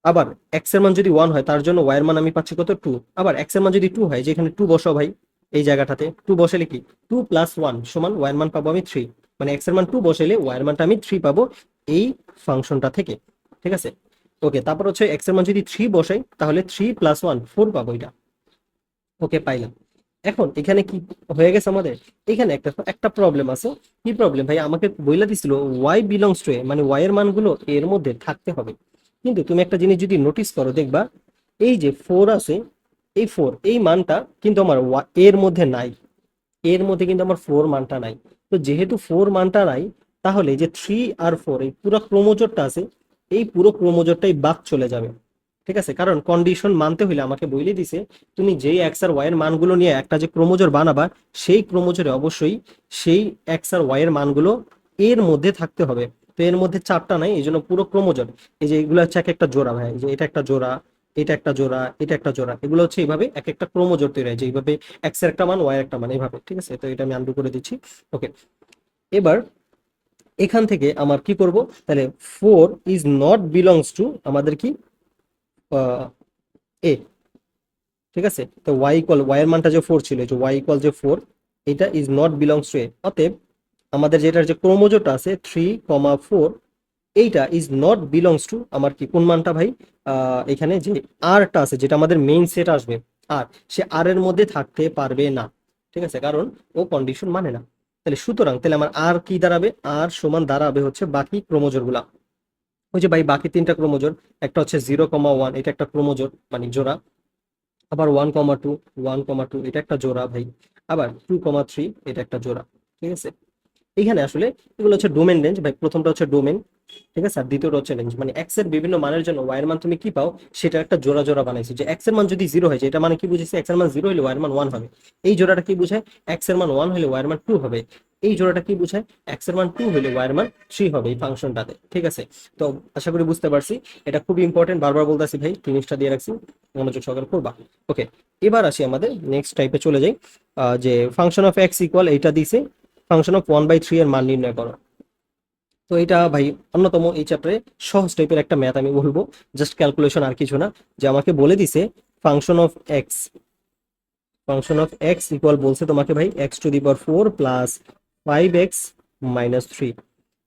আবার এক্স এর মান যদি 1 হয় তার জন্য ওয়াই এর মান আমি পাচ্ছি কত, 2। আবার এক্স এর মান যদি 2 হয়, যে এখানে 2 বসাও ভাই, এই জায়গাটাতে 2 বসালে কি, 2 প্লাস 1 সমান ওয়াই এর মান পাবো আমি 3, মানে এক্স এর মান 2 বসাইলে ওয়াই এর মানটা আমি 3 পাবো এই ফাংশনটা থেকে। ঠিক আছে, ওকে। তারপর হচ্ছে এক্স এর মান যদি 3 বসাই তাহলে 3 প্লাস 1 4 পাবো এটা। ওকে, পাইলাম। এখন এখানে কি হয়ে গেছে আমাদের, এখানে একটা একটা প্রবলেম আছে। কি প্রবলেম ভাই, আমাকে বইলা দিছিল ওয়াই বিলংস টু এ, মানে ওয়াই এর মানগুলো এর মধ্যে থাকতে হবে। কিন্তু তুমি একটা জিনিস যদি নোটিস করো দেখবা, এই যে 4 আছে, এই 4 এই মানটা কিন্তু আমার এর মধ্যে নাই, এর মধ্যে কিন্তু আমার 4 মানটা নাই। তো যেহেতু 4 মানটা নাই, তাহলে এই যে 3 আর 4 এই পুরো ক্রোমোজোরটা আছে, এই পুরো ক্রোমোজোরটাই বাদ চলে যাবে। ঠিক আছে, কারণ কন্ডিশন মানতে হইলে আমাকে বলে দিছে তুমি যেই এক্স আর ওয়াই এর মানগুলো নিয়ে একটা যে ক্রোমোজোর বানাবা, সেই ক্রোমোজোরে অবশ্যই সেই এক্স আর ওয়াই এর মানগুলো এর মধ্যে থাকতে হবে। তো এর মধ্যে চারটা নাই, এই জন্য পুরো ক্রোমোজোর, এই যে এগুলো হচ্ছে এক একটা জোড়া ভাই, এই যে এটা একটা জোড়া, এটা একটা জোড়া, এটা একটা জোড়া, এগুলো হচ্ছে এইভাবে এক একটা ক্রোমোজোর তৈরি হয়, যে এইভাবে এক্স এর একটা মান ওয়াই এর একটা মান এইভাবে। ঠিক আছে, তো এটা আমি আনডু করে দিচ্ছি। ওকে, এবার এখান থেকে আমার কি করব, তাহলে 4 ইজ নট বিলংস টু আমাদের কি এ। ঠিক আছে, তো ওয়াই ইকুয়াল ওয়াই এর মানটা যে 4 ছিল, এই যে ওয়াই ইকুয়াল যে 4, এটা ইজ নট বিলংস টু এ। অতএব আমাদের যেটার যে ক্রোমোজোটা আছে 3,4, এইটা ইজ নট বিলংস টু আমার কি কোন মানটা ভাই, এখানে যে আরটা আছে যেটা আমাদের মেইন সেট আসবে আর, সে আর এর মধ্যে থাকতে পারবে না। ঠিক আছে, কারণ ও কন্ডিশন মানে না। তাহলে সুতরাং তাহলে আমার আর কি দাঁড়াবে, আর সমান দাঁড়াবে হচ্ছে বাকি ক্রোমোজোর গুলা। ওই যে ভাই বাকি তিনটা ক্রোমোজোর, একটা হচ্ছে 0,1, এটা একটা ক্রোমোজোর মানে জোড়া, আবার 1,2, 1,2 এটা একটা জোড়া ভাই, আবার 2,3 এটা একটা জোড়া। ঠিক আছে, এখানে আসলে এগুলো হচ্ছে ডোমেন রেঞ্জ ভাই, প্রথমটা হচ্ছে ডোমেন। ঠিক আছে, আর দ্বিতীয়টা হচ্ছে রেঞ্জ, মানে এক্স এর বিভিন্ন মানের জন্য ওয়াই এর মান তুমি কি পাও সেটা একটা জোড়া জোড়া বানাইছি, যে এক্স এর মান যদি 0 হয়, এটা মানে কি বুঝেছি, এক্স এর মান 0 হলে ওয়াই এর মান 1 হবে। এই জোড়াটা কি বোঝায়, এক্স এর মান 1 হলে ওয়াই এর মান 2 হবে। এই জোড়াটা কি বোঝায়, এক্স এর মান 2 হলে ওয়াই এর মান 3 হবে এই ফাংশনটাতে। ঠিক আছে, তো আশা করি বুঝতে পারছি, এটা খুবই ইম্পর্টেন্ট, বারবার বলতেছি ভাই, জিনিসটা দিয়ে রাখছি, মনোযোগ সহকারে করবা। ওকে, এবার আসি আমাদের নেক্সট টাইপে চলে যাই, যে ফাংশন অফ এক্স ইকুয়াল এইটা দিছে, ফাংশন অফ 1/3 এর মান নির্ণয় করো। তো এটা ভাই অন্যতম এই চ্যাপ্টারে সহজ টাইপের একটা ম্যাথ আমি বলবো, জাস্ট ক্যালকুলেশন আর কিছু না। যে আমাকে বলে দিছে function of x, function of x equal বলছে তোমাকে ভাই x⁴ প্লাস 5x মাইনাস 3।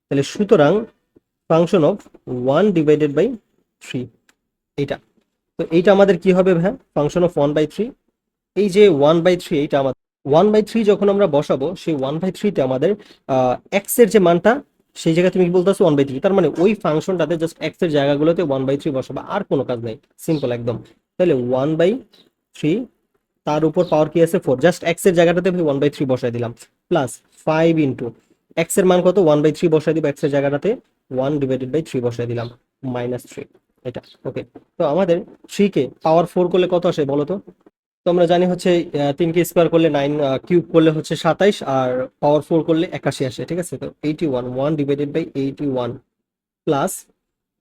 তাহলে সুতরাং ফাংশন অফ 1/3, এইটা, তো এইটা আমাদের কি হবে ভাই, ফাংশন অফ 1/3। এই যে 1/3, এইটা আমাদের 1/3 যখন আমরা বসাবো, সেই 1/3 তে আমাদের এক্স এর যে মানটা, সেই জায়গায় তুমি কি বলতেছো 1/3, তার মানে ওই ফাংশনটাতে জাস্ট এক্স এর জায়গাগুলোতে 1/3 বসাবো, আর কোনো কাজ নাই, সিম্পল একদম। তাহলে 1/3, তার উপর পাওয়ার কি আছে 4, জাস্ট এক্স এর জায়গাটাতে 1/3 বসাই দিলাম, প্লাস 5 ইন্টু এক্স এর মান কত 1/3 বসাই দিব এক্স এর জায়গাটাতে, 1/3 বসাই দিলাম, -3। এটা ওকে, তো আমাদের 3 কে পাওয়ার 4 করলে কত আসে বলো তো। তো আমরা জানি হচ্ছে 3 কে স্কোয়ার করলে 9, কিউব করলে হচ্ছে 27, আর পাওয়ার 4 করলে 81 আসে। ঠিক আছে, তো 81, 1/81 প্লাস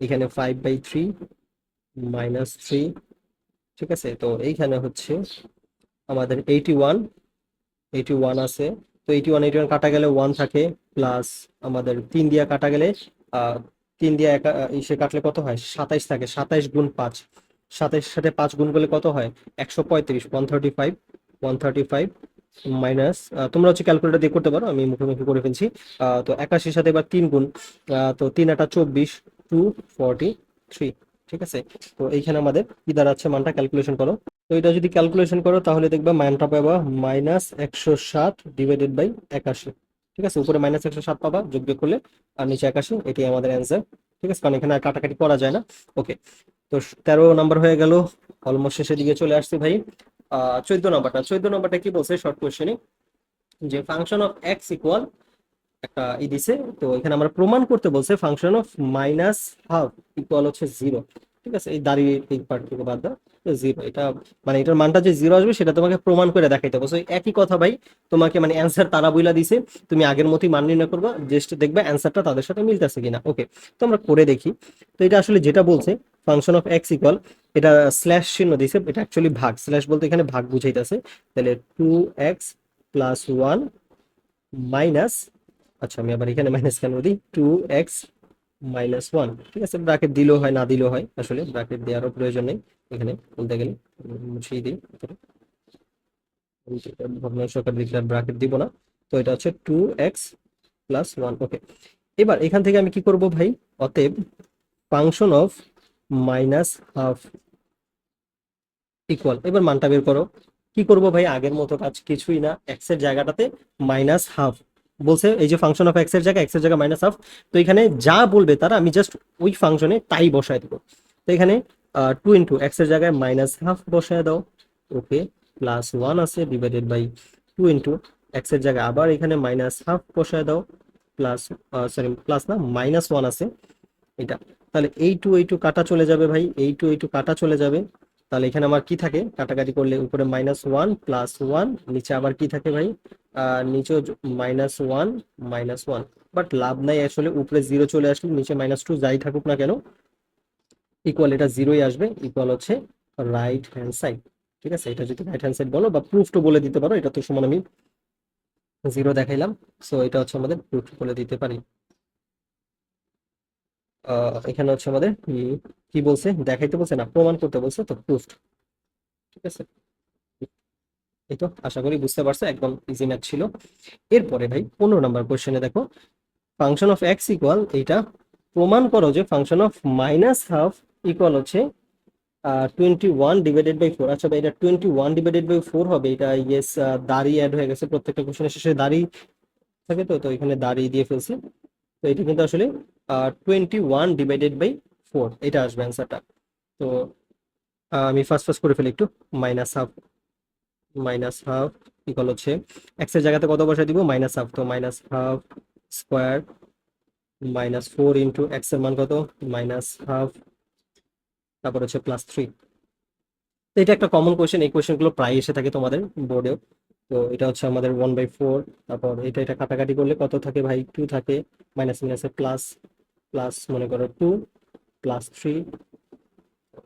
এখানে 5/3 -3। ঠিক আছে, তো এইখানে হচ্ছে আমাদের 81 আছে, তো 81 কাটা গেলে 1 থাকে, প্লাস আমাদের 3 দিয়ে কাটা গেলে 3 দিয়ে ইসে কাটলে কত হয় 27 থাকে, 27 গুণ 5, 27 সাথে 5 গুণ করলে কত হয় 135, 135, 135 মাইনাস, তোমরা হচ্ছে ক্যালকুলেটর দিয়ে করতে পারো, আমি মুখে মুখে করে ফেলছি। তো 81 সাথে এবার 3 গুণ, তো 3 এটা 24, 243। ঠিক আছে, তো এইখানে আমাদের কি দাঁড়াচ্ছে মানটা ক্যালকুলেশন করো। তো এটা যদি ক্যালকুলেশন করো তাহলে দেখবা মানটা পাবা -107/81। ঠিক আছে, উপরে -107 পাবা, যোগ বিয়োগ করলে, আর নিচে 81, এটাই আমাদের অ্যান্সার। ঠিক আছে, কারণ এখানে আর কাটাকাটি করা যায় না। ওকে, তো 13 নাম্বার হয়ে গেল, অলমোস্ট শেষের দিকে চলে আসছি ভাই। 14 নাম্বারটা কি বলছে শর্ট কোশ্চেনে, যে ফাংশন অফ এক্স ইকুয়াল একটা দিছে, তো এখানে আমরা প্রমাণ করতে বলছে ফাংশন অফ -হাফ ইকুয়াল হচ্ছে 0। ঠিক আছে, এই দাঁড়িয়ে এই পার্টটুকু বাদ দাও, 0, এটা মানে এটার মানটা যে 0 আসবে সেটা তোমাকে প্রমাণ করে দেখাইতে হবে। একই কথা ভাই, তোমাকে মানে অ্যান্সার তারা বইলা দিছে, তুমি আগের মতোই মান নির্ণয় করবা, জাস্ট দেখবে অ্যান্সারটা তাদের সাথে মিলতেছে কিনা। ওকে, তো আমরা করে দেখি। তো এটা আসলে যেটা বলছে ফাংশন অফ এক্স ইকুয়াল, এটা স্ল্যাশ চিহ্ন দিছে, এটা অ্যাকচুয়ালি ভাগ, স্ল্যাশ বলতে এখানে ভাগ বুঝাইতেছে। তাহলে 2x + 1 মাইনাস, আচ্ছা আমি আবার এখানে মাইনাস কেন দিই, 2x - 1। ঠিক আছে, ব্র্যাকেট দিলেও হয় না দিলেও হয়, আসলে ব্র্যাকেট দেওয়ারও প্রয়োজন নেই এখানে বলতে গেলে, মুছিয়ে দিই, ভগ্নাংশকার দিকে ব্র্যাকেট দিব না। তো এটা হচ্ছে 2x + 1। ওকে, এবার এখান থেকে আমি কি করব ভাই, অতএব ফাংশন অফ -হাফ ইকুয়াল, এবার মানটা বের করো। কি করব ভাই, আগের মতো কাজ, কিছুই না, এক্স এর জায়গাটাতে -হাফ বলছে, এই যে ফাংশন অফ এক্স এর জায়গায় -হাফ, তো এখানে যা বলবে তারা আমি জাস্ট ওই ফাংশনে তাই বসায় দেবো। তো এখানে 2 ইন্টু এক্স এর জায়গায় -হাফ বসায় দাও। ওকে, +1 আছে ডিভাইডেড বাই 2 ইন্টু এক্স এর জায়গায় আবার এখানে -হাফ বসায় দাও, প্লাস, সরি প্লাস না, -1 আছে এটা, তাহলে এই টু কাটা চলে যাবে ভাই, এই টু কাটা চলে যাবে। তাহলে এখানে আমার কি থাকে, কাটাকাটি করলে উপরে -1 +1, নিচে আবার কি থাকে ভাই, নিচেও -1 -1। বাট লাভ নাই আসলে, উপরে 0 চলে আসলে নিচে -2 যাই থাকুক না কেন, ইকুয়াল এটা 0ই আসবে, ইকুয়াল হচ্ছে রাইট হ্যান্ড সাইড। ঠিক আছে, এটা যদি রাইট হ্যান্ড সাইড বলো বা প্রুফ টু বলে দিতে পারো, এটা তো সমান আমি 0 দেখাইলাম। সো এটা হচ্ছে আমাদের প্রুফ বলে দিতে পারি। এখানে হচ্ছে আমাদের কি বলছে, দেখাইতে বলছে না, প্রমাণ করতে বলছে, তো প্রুফ। ঠিক আছে, এই তো আশা করি বুঝতে পারছো, একদম ইজি ম্যাথ ছিল। এরপরে ভাই 15 নাম্বার কোশ্চেনে দেখো, ফাংশন অফ এক্স ইকুয়াল, এইটা প্রমাণ করো যে ফাংশন অফ -হাফ ইকুয়াল হচ্ছে 21/4। আচ্ছা ভাই, এটা 21/4 হবে, এটা ইয়েস, দাঁড়ি অ্যাড হয়ে গেছে, প্রত্যেকটা কোশ্চেনের শেষে দাঁড়ি থাকে, তো তো এখানে দাঁড়ি দিয়ে ফেলছি। তো এটা কিন্তু আসলে 21/4 এটা আসবে অ্যান্সারটা। তো আমি ফার্স্ট ফার্স্ট করে ফেলি একটু, -হাফ ইকুয়াল হচ্ছে এক্স এর জায়গাতে কত বসাই দিব, -হাফ, তো -হাফ স্কোয়ার -4 ইন্টু এক্স এর মান কত, -হাফ, তারপর হচ্ছে +3। তো এটা একটা কমন কোয়েশ্চেন, এই কোয়েশ্চেনগুলো প্রায় এসে থাকে তোমাদের বোর্ডেও। তো এটা হচ্ছে আমাদের 1/4, তারপর এটা কাটাকাটি করলে কত থাকে ভাই, 2 থাকে, মাইনাস মাইনাসে প্লাস, প্লাস মনে করো 2 +3,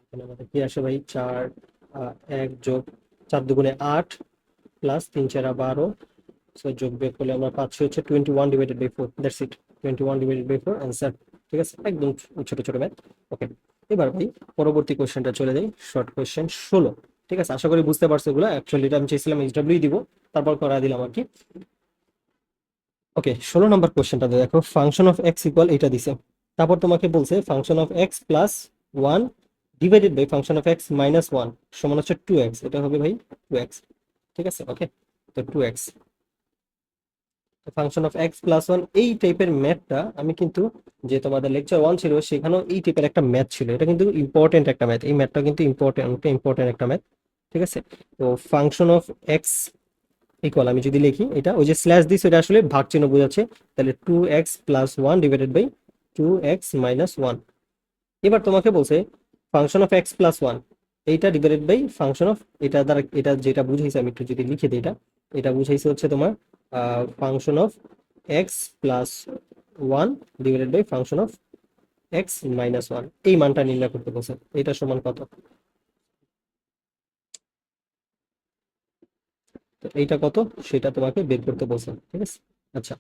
এখানে আমাদের কি আসে ভাই, 4, 1 যোগ 4 দুগুণে 8, প্লাস 3 4 12, সো যোগ বিয়োগ করলে আমরা পাচ্ছি হচ্ছে 21/4, দ্যাটস ইট, 21/4 অ্যান্সার। ঠিক আছে, একদম ছোট ছোট ম্যাথ। ওকে, এবার ভাই পরবর্তী কোয়েশ্চেনটা চলে যাই, শর্ট কোয়েশ্চেন 16। ঠিক আছে, আশা করি বুঝতে পারছো এগুলো, অ্যাকচুয়ালি এটা আমি চাইছিলাম এইচডব্লিউ দিব, তারপর করা দিলাম আর কি। ওকে, 16 নম্বর কোয়েশ্চেনটা দেখো, ফাংশন অফ এক্স ইকুয়াল, এটা দিছে, তারপর তোমাকে বলছে function of x plus 1 divided by function of x -1 সমান হচ্ছে 2x, এটা হবে ভাই 2x। ঠিক আছে, ওকে, তো 2x, function of x plus 1, এই টাইপের ম্যাথটা আমি কিন্তু, যে তোমাদের লেকচার 1 ছিল সেখানেও এই টাইপের একটা ম্যাথ ছিল, এটা কিন্তু ইম্পর্টেন্ট একটা ম্যাথ, এই ম্যাথটা কিন্তু ইম্পর্টেন্ট একটা ম্যাথ। ঠিক আছে, তো ফাংশন অফ এক্স ইকুয়াল, আমি যদি লিখি এটা, ওই যে স্ল্যাশ দিস এটা আসলে ভাগ চিহ্ন বোঝাচ্ছে, তাহলে 2x plus 1 divided by 2x minus 1। এবার তোমাকে বলছে ফাংশন অফ এক্স প্লাস 1, এইটা ডিভাইডেড বাই ফাংশন অফ, এটা দ্বারা এটা যেটা বুঝাইছে, আমি একটু যদি লিখে দিই, এটা বুঝাইছে হচ্ছে তোমার function of x plus 1 divided by function of x minus 1, এই মানটা নির্ণয় করতে বলছে, এটা সমান কত, তো এইটা কত সেটা তোমাকে বের করতে বলছে। ঠিক আছে, আচ্ছা,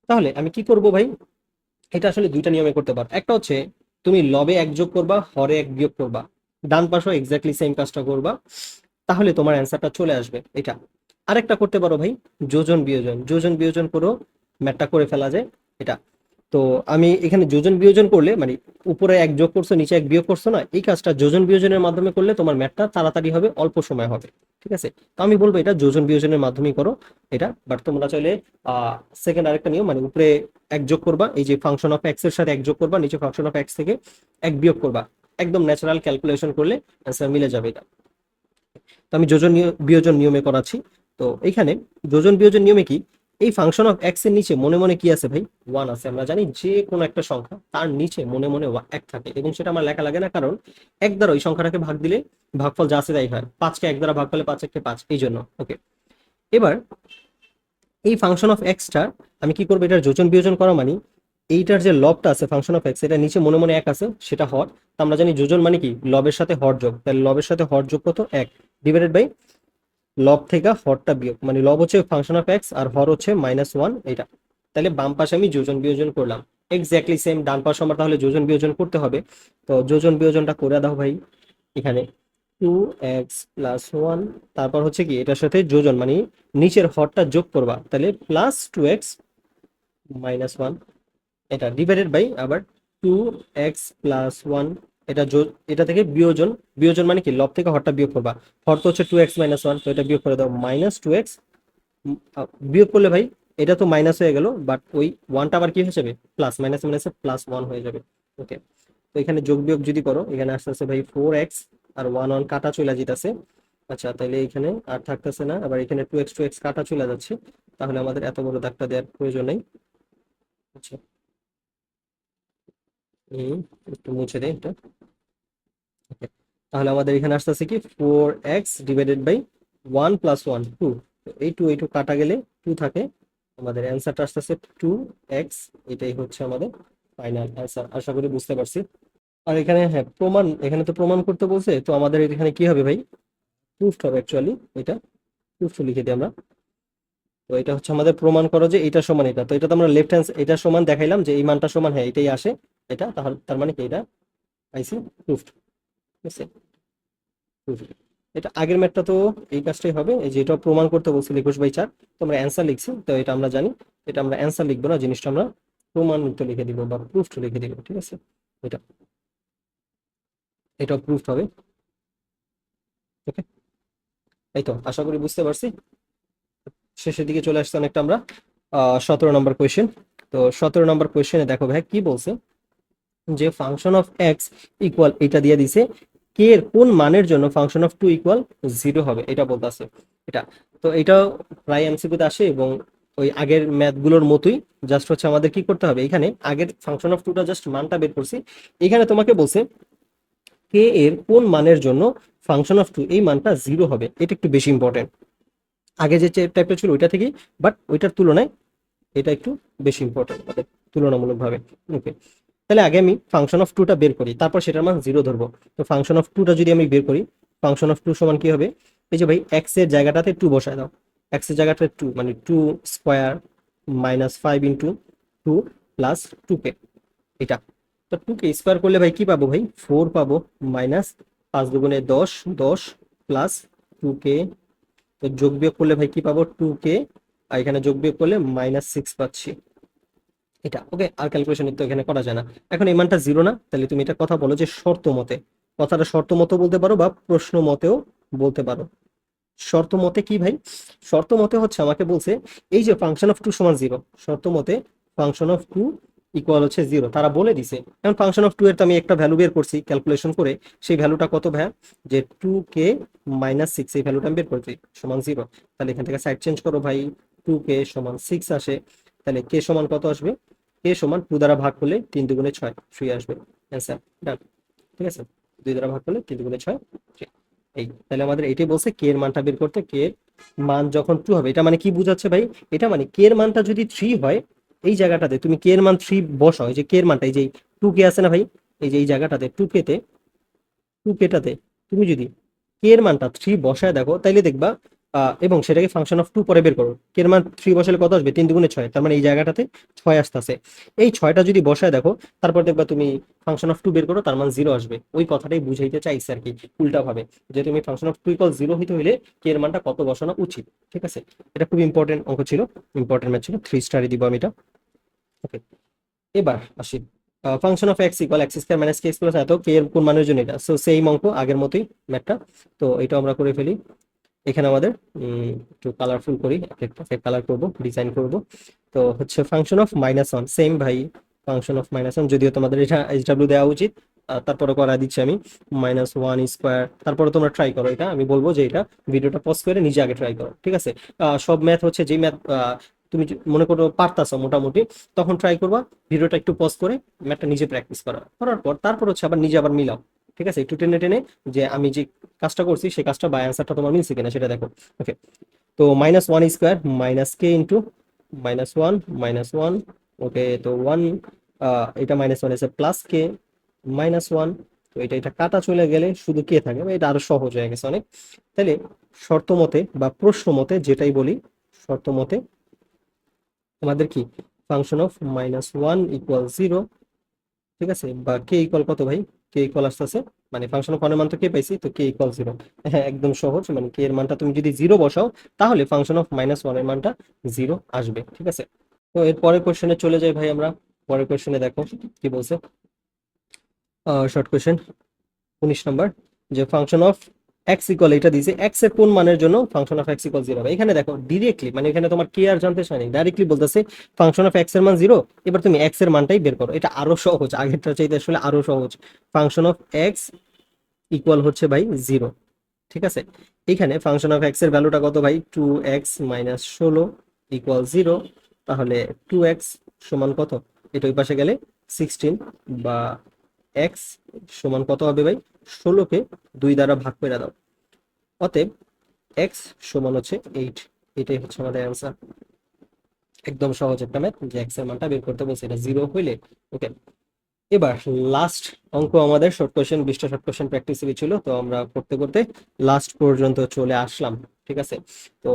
তাহলে আমি কি করব ভাই, এটা আসলে দুইটা নিয়মে করতে পারো, একটা হচ্ছে তুমি লবে 1 যোগ করবা, হরে 1 বিয়োগ করবা, ডান পাশেও এক্স্যাক্টলি সেম কাজটা করবা, তাহলে তোমার অ্যান্সারটা চলে আসবে এটা। আরেকটা করতে পারো ভাই, যোজন বিয়োজন, যোজন বিয়োজন করো, ম্যাথটা করে ফেলা যায় এটা। তো আমি এখানে যোজন বিয়োজন করলে মানে উপরে 1 যোগ করছো, নিচে 1 বিয়োগ করছো না, এই কাজটা যোজন বিয়োজনের মাধ্যমে করলে তোমার ম্যাথটা তাড়াতাড়ি হবে, অল্প সময় হবে। ঠিক আছে, তো আমি বলবো এটা যোজন বিয়োজনের মাধ্যমেই করো এটা। বাট তোমরা চাইলে সেকেন্ড আরেকটা নিয়ম, মানে উপরে 1 যোগ করবা, এই যে ফাংশন অফ এক্স এর সাথে 1 যোগ করবা, নিচে ফাংশন অফ এক্স থেকে 1 বিয়োগ করবা, একদম ন্যাচারাল ক্যালকুলেশন করলে অ্যান্সার মিলে যাবে এটা। তো আমি যোজন বিয়োজন নিয়মে করাচ্ছি। তো এইখানে যোজন বিয়োজন নিয়মে কি, এই ফাংশন অফ এক্স এর নিচে মনে মনে কি আছে ভাই, 1 আছে। আমরা জানি যে কোনো একটা সংখ্যা তার নিচে মনে মনে 1 থাকে, এবং সেটা আমার লেখা লাগে না, কারণ 1 দ্বারা ওই সংখ্যাটাকে ভাগ দিলে ভাগফল যা আছে তাই হয়, 5 কে 1 দ্বারা ভাগ করলে 5 1 5, এই জন্য। ওকে, এবার এই ফাংশন অফ এক্সটা আমি কি করবো, এটার যোজন বিয়োজন করা মানে এইটার যে লবটা আছে ফাংশন অফ এক্স, এটা নিচে মনে মনে 1 আছে, সেটা হর। তো আমরা জানি যোজন মানে কি, লবের সাথে হর যোগ, তাহলে লবের সাথে হর যোগ কত, 1 ডিভাইডেড বাই লব থেকে হরটা বিয়োগ, মানে লব হচ্ছে ফাংশন অফ এক্স আর হর হচ্ছে -1, এটা। তাহলে বাম পাশে আমি যোজন বিয়োজন করলাম, এক্স্যাক্টলি সেম ডান পাশে আমার তাহলে যোজন বিয়োজন করতে হবে। তো যোজন বিয়োজনটা করে দাও ভাই, এখানে 2x+1, তারপর হচ্ছে কি এটার সাথে যোজন মানে নিচের হরটা যোগ করবা, তাহলে +2x-1, এটা ডিভাইডেড বাই আবার 2x+1, এটা এটা থেকে বিয়োজন, বিয়োজন মানে কি লব থেকে হরটা বিয়োগ করবা, হর তো হচ্ছে 2x-1, তো এটা বিয়োগ করে দাও -2x, বিয়োগ করলে ভাই এটা তো মাইনাস হয়ে গেল, বাট ওই ওয়ানটা আবার কি হয়ে যাবে, প্লাস, মাইনাস মাইনাসে +1 হয়ে যাবে। ওকে, তো এখানে যোগ বিয়োগ যদি করো, এখানে আসতে আসতে ভাই 4x আর 1 1 কাটা চলে যেতেছে। আচ্ছা, তাহলে এখানে আর থাকতেছে না, আবার এখানে 2x কাটা চলে যাচ্ছে, তাহলে আমাদের এত বড় দাগটা দেওয়ার প্রয়োজন নেই। আচ্ছা, একটু মুছে দেই এটা। Okay, তাহলে আমাদের এখানে আসতেছে কি 4x ডিভাইডেড বাই 1 প্লাস 1 2। এই টু কাটা গেলে 2 থাকে, আমাদের অ্যান্সারটা আসতেছে 2x। এটাই হচ্ছে আমাদের ফাইনাল অ্যান্সার। আশা করি বুঝতে পারছি। আর এখানে হ্যাঁ প্রমাণ, এখানে তো প্রমাণ করতে বলছে, তো আমাদের এখানে কি হবে ভাই, প্রুফড হবে অ্যাকচুয়ালি। এটা প্রুফড লিখে দিই আমরা। তো এটা হচ্ছে আমাদের প্রমাণ করো যে এটা সমান এটা, তো এটা তো আমরা লেফট হ্যান্ড এটা সমান দেখাইলাম যে এই মানটা সমান, হ্যাঁ এটাই আসে এটা, তাহলে তার মানে কি এটা আইসি প্রুফড। ঠিক আছে, প্রুফড। এটা আগের ম্যাথটা তো এই কাজটাই হবে, এই যে এটা প্রমাণ করতে বলছিল 21/4, তো আমরা অ্যান্সার লিখছি, তো এটা আমরা জানি। এটা আমরা অ্যান্সার লিখবো না, জিনিসটা আমরা প্রমাণিত লিখে দিব বা প্রুফড লিখে দিব। ঠিক আছে, এটা এটা প্রুফড হবে। ওকে, এই তো আশা করি বুঝতে পারছি। শেষের দিকে চলে আসছে অনেকটা আমরা। 17 নম্বর কোয়েশ্চেন। তো 17 নম্বর কোয়েশ্চেনে দেখো ভাই কি বলছে, যে ফাংশন অফ এক্স ইকুয়াল এটা দিয়ে দিছে, কে এর কোন মানের জন্য ফাংশন অফ টু ইকুয়াল 0 হবে, এটা বলতেছে এটা। তো এটা প্রায় এমসিকিউতে আসে এবং ওই আগের ম্যাথগুলোর মতোই, জাস্ট হচ্ছে আমাদের কি করতে হবে, এখানে আগের ফাংশন অফ টুটা জাস্ট মানটা বের করছি, এখানে তোমাকে বলছে কে এর কোন মানের জন্য ফাংশন অফ টু এই মানটা 0 হবে। এটা একটু বেশি ইম্পর্টেন্ট, আগে যে টাইপটা ছিল ওইটা থেকেই, বাট ওইটার তুলনায় এটা একটু বেশি ইম্পর্টেন্ট আমাদের তুলনামূলকভাবে। ওকে, তাহলে আগে আমি ফাংশন অফ টুটা বের করি, তারপর সেটার মান 0 ধরবো। তো ফাংশন অফ টুটা যদি আমি বের করি, ফাংশন অফ টু সমান কি হবে, এই যে ভাই এক্স এর জায়গাটাতে 2 বসায় দাও। এক্স এর জায়গাটাতে 2 মানে 2 square minus 5 into 2 plus 2k, এটা। তো 2k স্কোয়ার করলে ভাই কি পাবো ভাই, 4 পাবো, মাইনাস 5 দুগুণে 10, 10 প্লাস 2k। তো যোগ বিয়োগ করলে ভাই কি পাবো, 2k, আর এখানে যোগ বিয়োগ করলে -6 পাচ্ছি, এটা। ওকে, আর ক্যালকুলেশন তো এখানে করা যায় না। এখন এই মানটা 0 না, তাহলে তুমি এটা কথা বলো যে শর্ত মতে, কথাটা শর্ত মতো বলতে পারো বা প্রশ্ন মতেও বলতে পারো। শর্ত মতে কি ভাই, শর্ত মতে হচ্ছে আমাকে বলছে এই যে ফাংশন অফ টু সমান 0, শর্ত মতে ফাংশন অফ টু ইকুয়াল হচ্ছে 0 তারা বলে দিছে। এখন ফাংশন অফ টু এর তো আমি একটা ভ্যালু বের করছি ক্যালকুলেশন করে, সেই ভ্যালুটা কত ভাই, যে 2k - 6, এই ভ্যালুটা আমি বের করছি সমান 0। তাহলে এখান থেকে সাইড চেঞ্জ করো ভাই, 2k সমান 6 আসে, তাহলে কে সমান কত আসবে, কে সমান 2 দ্বারা ভাগ করলে 3 দুগুণে 6, 3 আসবে অ্যান্সার। ডান, ঠিক আছে, 2 দ্বারা ভাগ করলে 3 দুগুণে 6, এই। তাহলে আমাদের এটাই বলছে কে এর মানটা বের করতে, কে এর মান যখন 2 হবে, এটা মানে কি বোঝাচ্ছে ভাই, এটা মানে কে এর মানটা যদি 3 হয়, এই জায়গাটাতে তুমি কে এর মান 3 বসাও, এই যে কে এর মানটা, এই যে 2k আছে না ভাই, এই যে এই জায়গাটাতে 2k তে, 2k টাতে তুমি যদি কে এর মানটা 3 বসায় দেখো, তাইলে দেখবা এবং সেটাকে ফাংশন অফ টু পরে বের করো, কে এর মান 3 বসালে কত আসবে, 3 দুগুণে 6, তার মানে এই জায়গাটাতে 6 আসতেছে। এই 6টা যদি বসায় দেখো, তারপর দেখবা তুমি ফাংশন অফ টু বের করো, তার মান 0 আসবে। ওই কথাটাই বুঝাইতে চাইছে আর কি, উল্টা ভাবে, যে তুমি ফাংশন অফ টু ইকুয়াল 0 হইতে হইলে কে এর মানটা কত বসানো উচিত। ঠিক আছে, এটা খুব ইম্পর্টেন্ট অঙ্ক ছিল, ইম্পর্টেন্ট ম্যাথ ছিল, 3 স্টারই দিব আমি এটা। ওকে, এবার আসি function of x equal x square minus K x plus, এত কে এর কোন মানের জন্য, এটা সো সেম অঙ্ক আগের মতোই ম্যাথটা। তো এটা আমরা করে ফেলি। এখানে আমাদের একটু কালারফুল করি, একটা কালার করব, ডিজাইন করব। তো হচ্ছে ফাংশন অফ -1, সেম ভাই, ফাংশন অফ -1, যদিও তোমাদের এটা এইচডব্লিউ দেওয়া উচিত, তারপরে করা দিচ্ছি আমি -1 স্কোয়ার। তারপরে তোমরা ট্রাই করো, এটা আমি বলবো যে এটা ভিডিওটা পজ করে নিজে আগে ট্রাই করো। ঠিক আছে, সব ম্যাথ হচ্ছে যেই ম্যাথ তুমি মনে করো পারতাছো মোটামুটি, তখন ট্রাই করবা ভিডিওটা একটু পজ করে ম্যাথটা নিজে প্র্যাকটিস করার পর তারপর হচ্ছে আবার নিজে আবার মিলাও। ঠিক আছে, একটু টেনে টেনে যে আমি যে কাজটা করছি সেই কাজটা বা অ্যান্সারটা তোমার মিলছে কিনা সেটা দেখো। ওকে, তো -1 স্কোয়ার মাইনাস কে ইন্টু -1 ওকে, তো 1, এটা -1 এসে প্লাস কে -1, তো এটা কাটা চলে গেলে শুধু কে থাকে, এটা আরো সহজ হয়ে গেছে অনেক। তাহলে শর্ত মতে বা প্রশ্ন মতে যেটাই বলি, শর্ত মতে আমাদের কি ফাংশন অফ -1 ইকুয়াল 0। ঠিক আছে, বা কে ইকুয়াল কত ভাই, কে ইকুয়াল আসতেছে, মানে ফাংশন অফ ওয়ানের মান তো কে পাইছি, তো কে ইকুয়াল 0। হ্যাঁ একদম সহজ, মানে কে এর মানটা তুমি যদি 0 বসাও, তাহলে ফাংশন অফ -1 এর মানটা 0 আসবে। ঠিক আছে, তো এর পরের কোশ্চেনে চলে যাই ভাই আমরা। পরের কোশ্চেনে দেখো কি বলছে, শর্ট কোশ্চেন 19 নম্বর, যে ফাংশন অফ এক্স ইকুয়াল, এটা দিয়েছে এক্স এর কোন মানের জন্য ফাংশন অফ এক্স ইকুয়াল 0 হবে। এখানে দেখো ডিরেক্টলি, মানে এখানে তোমার কে আর জানতে চাই ডাইরেক্টলি বলতেছে ফাংশন অফ এক্স এর মান 0, এবার তুমি এক্স এর মানটাই বের করো। এটা আরো সহজ, আগেরটা চাইতে আসলে আরো সহজ। ফাংশন অফ এক্স ইকুয়াল হচ্ছে ভাই 0। ঠিক আছে, এখানে ফাংশন অফ এক্স এর ভ্যালুটা কত ভাই, 2x - 16 ইকুয়াল 0। তাহলে 2x সমান কত, এটা ওই পাশে গেলে 16 বা এক্স সমান কত হবে ভাই, 16কে 2 দ্বারা ভাগ করে দাও। অতএব এক্স সমান হচ্ছে 8। এটাই হচ্ছে আমাদের অ্যান্সার। একদম সহজ একটা ম্যাথ যে এক্স এর মানটা বের করতে বলছে, এটা 0 হইলে ওকে। এবার লাস্ট অঙ্ক আমাদের শর্ট কোশ্চেন, 20টা শর্ট কোশ্চেন প্র্যাকটিস ছিল, তো আমরা করতে করতে লাস্ট পর্যন্ত চলে আসলাম। ঠিক আছে, তো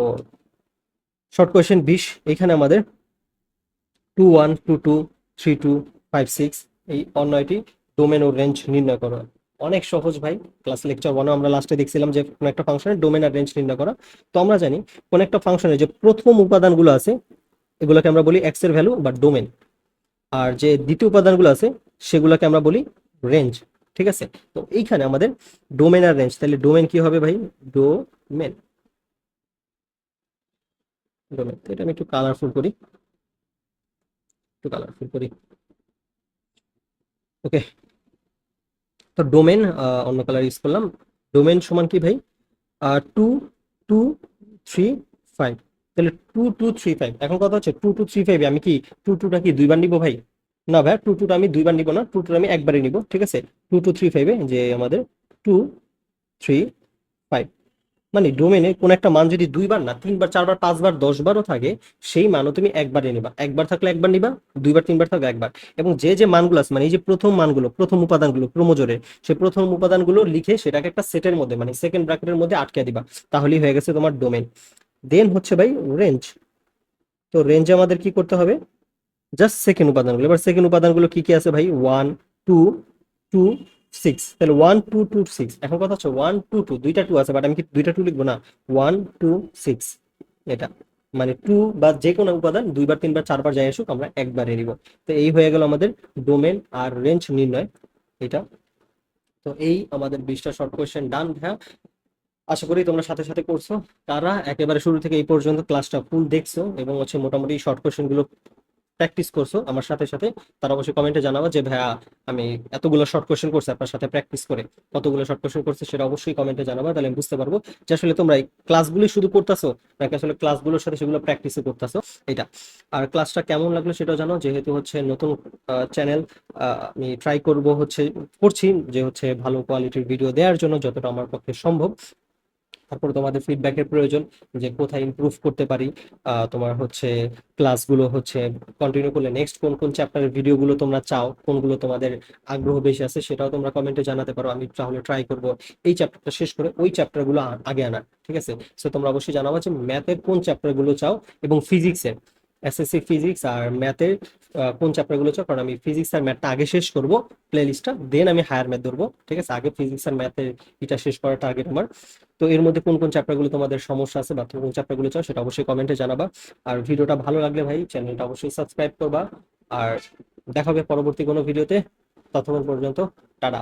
শর্ট কোশ্চেন 20, এখানে আমাদের 2 1 2 2 3 2 5 6 এই অন্যটি ডোমেন ও রেঞ্জ নির্ণয় করো। অনেক সহজ ভাই, ক্লাস লেকচার 1 আমরা লাস্টে দেখছিলাম যে কোন একটা ফাংশনের ডোমেন আর রেঞ্জ নির্ণয় করা। তো আমরা জানি কোন একটা ফাংশনের যে প্রথম উপাদানগুলো আছে এগুলোকে আমরা বলি এক্স এর ভ্যালু বা ডোমেন, আর যে দ্বিতীয় উপাদানগুলো আছে সেগুলোকে আমরা বলি রেঞ্জ। ঠিক আছে, তো এইখানে আমাদের ডোমেন আর রেঞ্জ, তাহলে ডোমেন কি হবে ভাই, ডোমেন, ডোমেন। তো এটা আমি একটু কালারফুল করি, একটু কালারফুল করি। ওকে, তো ডোমেন অন্য কালার ইউজ করলাম। ডোমেন সমান কি ভাই, 2 2 3 5। তাহলে 2 2 3 5, এখন কথা হচ্ছে 2 2 3 5 আমি কি 2 2টা কি দুইবার নিব ভাই? না ভাই, 2 2টা আমি দুইবার নিব না, 2 2 আমি একবারই নিব। ঠিক আছে, 2 2 3 5 যে আমাদের 2 3 5, মানে ডোমেনে কোন একটা মান যদি দুইবার না 3বার 4বার 5বার 10বারও থাকে, সেই মানও তুমি একবারে নিবা। একবার থাকলে একবার নিবা, 2বার 3বার থাকলে একবার। এবং যে যে মানগুলো আছে মানে এই যে প্রথম মানগুলো, প্রথম উপাদানগুলো ক্রমজোরের, সেই প্রথম উপাদানগুলো লিখে সেটাকে একটা সেটের মধ্যে মানে সেকেন্ড ব্র্যাকেটের মধ্যে আটকে দিবা, তাহলেই হয়ে গেছে তোমার ডোমেন। দেন হচ্ছে ভাই রেঞ্জ। তো রেঞ্জে আমাদের কি করতে হবে, জাস্ট সেকেন্ড উপাদানগুলো। এবার সেকেন্ড উপাদানগুলো কি কি আছে ভাই, 1 2 2 6। তাহলে 1 2 2 6, এখন কথা হচ্ছে 1 2 2 দুইটা 2 আছে, বাট আমি কি দুইটা 2 লিখবো না, 1 2 6 এটা, মানে 2 বা যে কোনো উপাদান 2বার 3বার 4বার যাই আসুক আমরা একবারে নিব। তো এই হয়ে গেল আমাদের ডোমেন আর রেঞ্জ নির্ণয় এটা। তো এই আমাদের 20টা শর্ট কোয়েশ্চেন ডান ভাইয়া। আশা করি তোমরা সাথে সাথে করছো, তারা একেবারে শুরু থেকে এই পর্যন্ত ক্লাসটা ফুল দেখছো এবং হচ্ছে মোটামুটি শর্ট কোয়েশ্চেন গুলো প্র্যাকটিস করছো আমার সাথে সাথে, তারা অবশ্যই কমেন্টে জানাবো যে ভাইয়া আমি এতগুলো শর্ট কোশ্চেন করছি আপনার সাথে প্র্যাকটিস করে, কতগুলো শর্ট কোশ্চেন করছে সেটা অবশ্যই কমেন্টে জানাবো, তাহলে আমি বুঝতে পারবো যে আসলে তোমরা এই ক্লাসগুলি শুধু করতেছো নাকি আসলে ক্লাসগুলোর সাথে সেগুলো প্র্যাকটিসও করতেছো এটা। আর ক্লাসটা কেমন লাগলো সেটাও জানো, যেহেতু হচ্ছে নতুন চ্যানেল, আমি ট্রাই করব হচ্ছে করছি যে হচ্ছে ভালো কোয়ালিটির ভিডিও দেওয়ার জন্য যতটা আমার পক্ষে সম্ভব। তারপরে তোমাদের ফিডব্যাকের প্রয়োজন যে কোথায় ইমপ্রুভ করতে পারি। তোমার হচ্ছে ক্লাসগুলো হচ্ছে কন্টিনিউ করলে নেক্সট কোন কোন চ্যাপ্টারের ভিডিওগুলো তোমরা চাও, কোনগুলো তোমাদের আগ্রহ বেশি আছে সেটাও তোমরা কমেন্টে জানাতে পারো। আমি তাহলে ট্রাই করব এই চ্যাপ্টারটা শেষ করে ওই চ্যাপ্টারগুলো আগে আনার। ঠিক আছে, সো তোমরা অবশ্যই জানাবো যে ম্যাথের কোন চ্যাপ্টারগুলো চাও এবং ফিজিক্সের, এসএসসি ফিজিক্স আর ম্যাথের কোন চ্যাপ্টারগুলো চাও, কারণ আমি ফিজিক্স আর ম্যাথটা আগে শেষ করব প্লে লিস্টটা, দেন আমি হায়ার ম্যাথ ধরবো। ঠিক আছে, আগে ফিজিক্স আর ম্যাথের এটা শেষ করার টার্গেট আমার। তো এর মধ্যে কোন কোন চ্যাপ্টারগুলো তোমাদের সমস্যা আছে বা কোন চ্যাপ্টারগুলো চাও সেটা অবশ্যই কমেন্টে জানাবা। আর ভিডিওটা ভালো লাগলে ভাই চ্যানেলটা অবশ্যই সাবস্ক্রাইব করবা। আর দেখা হবে পরবর্তী কোনো ভিডিওতে, ততক্ষণ পর্যন্ত টাটা।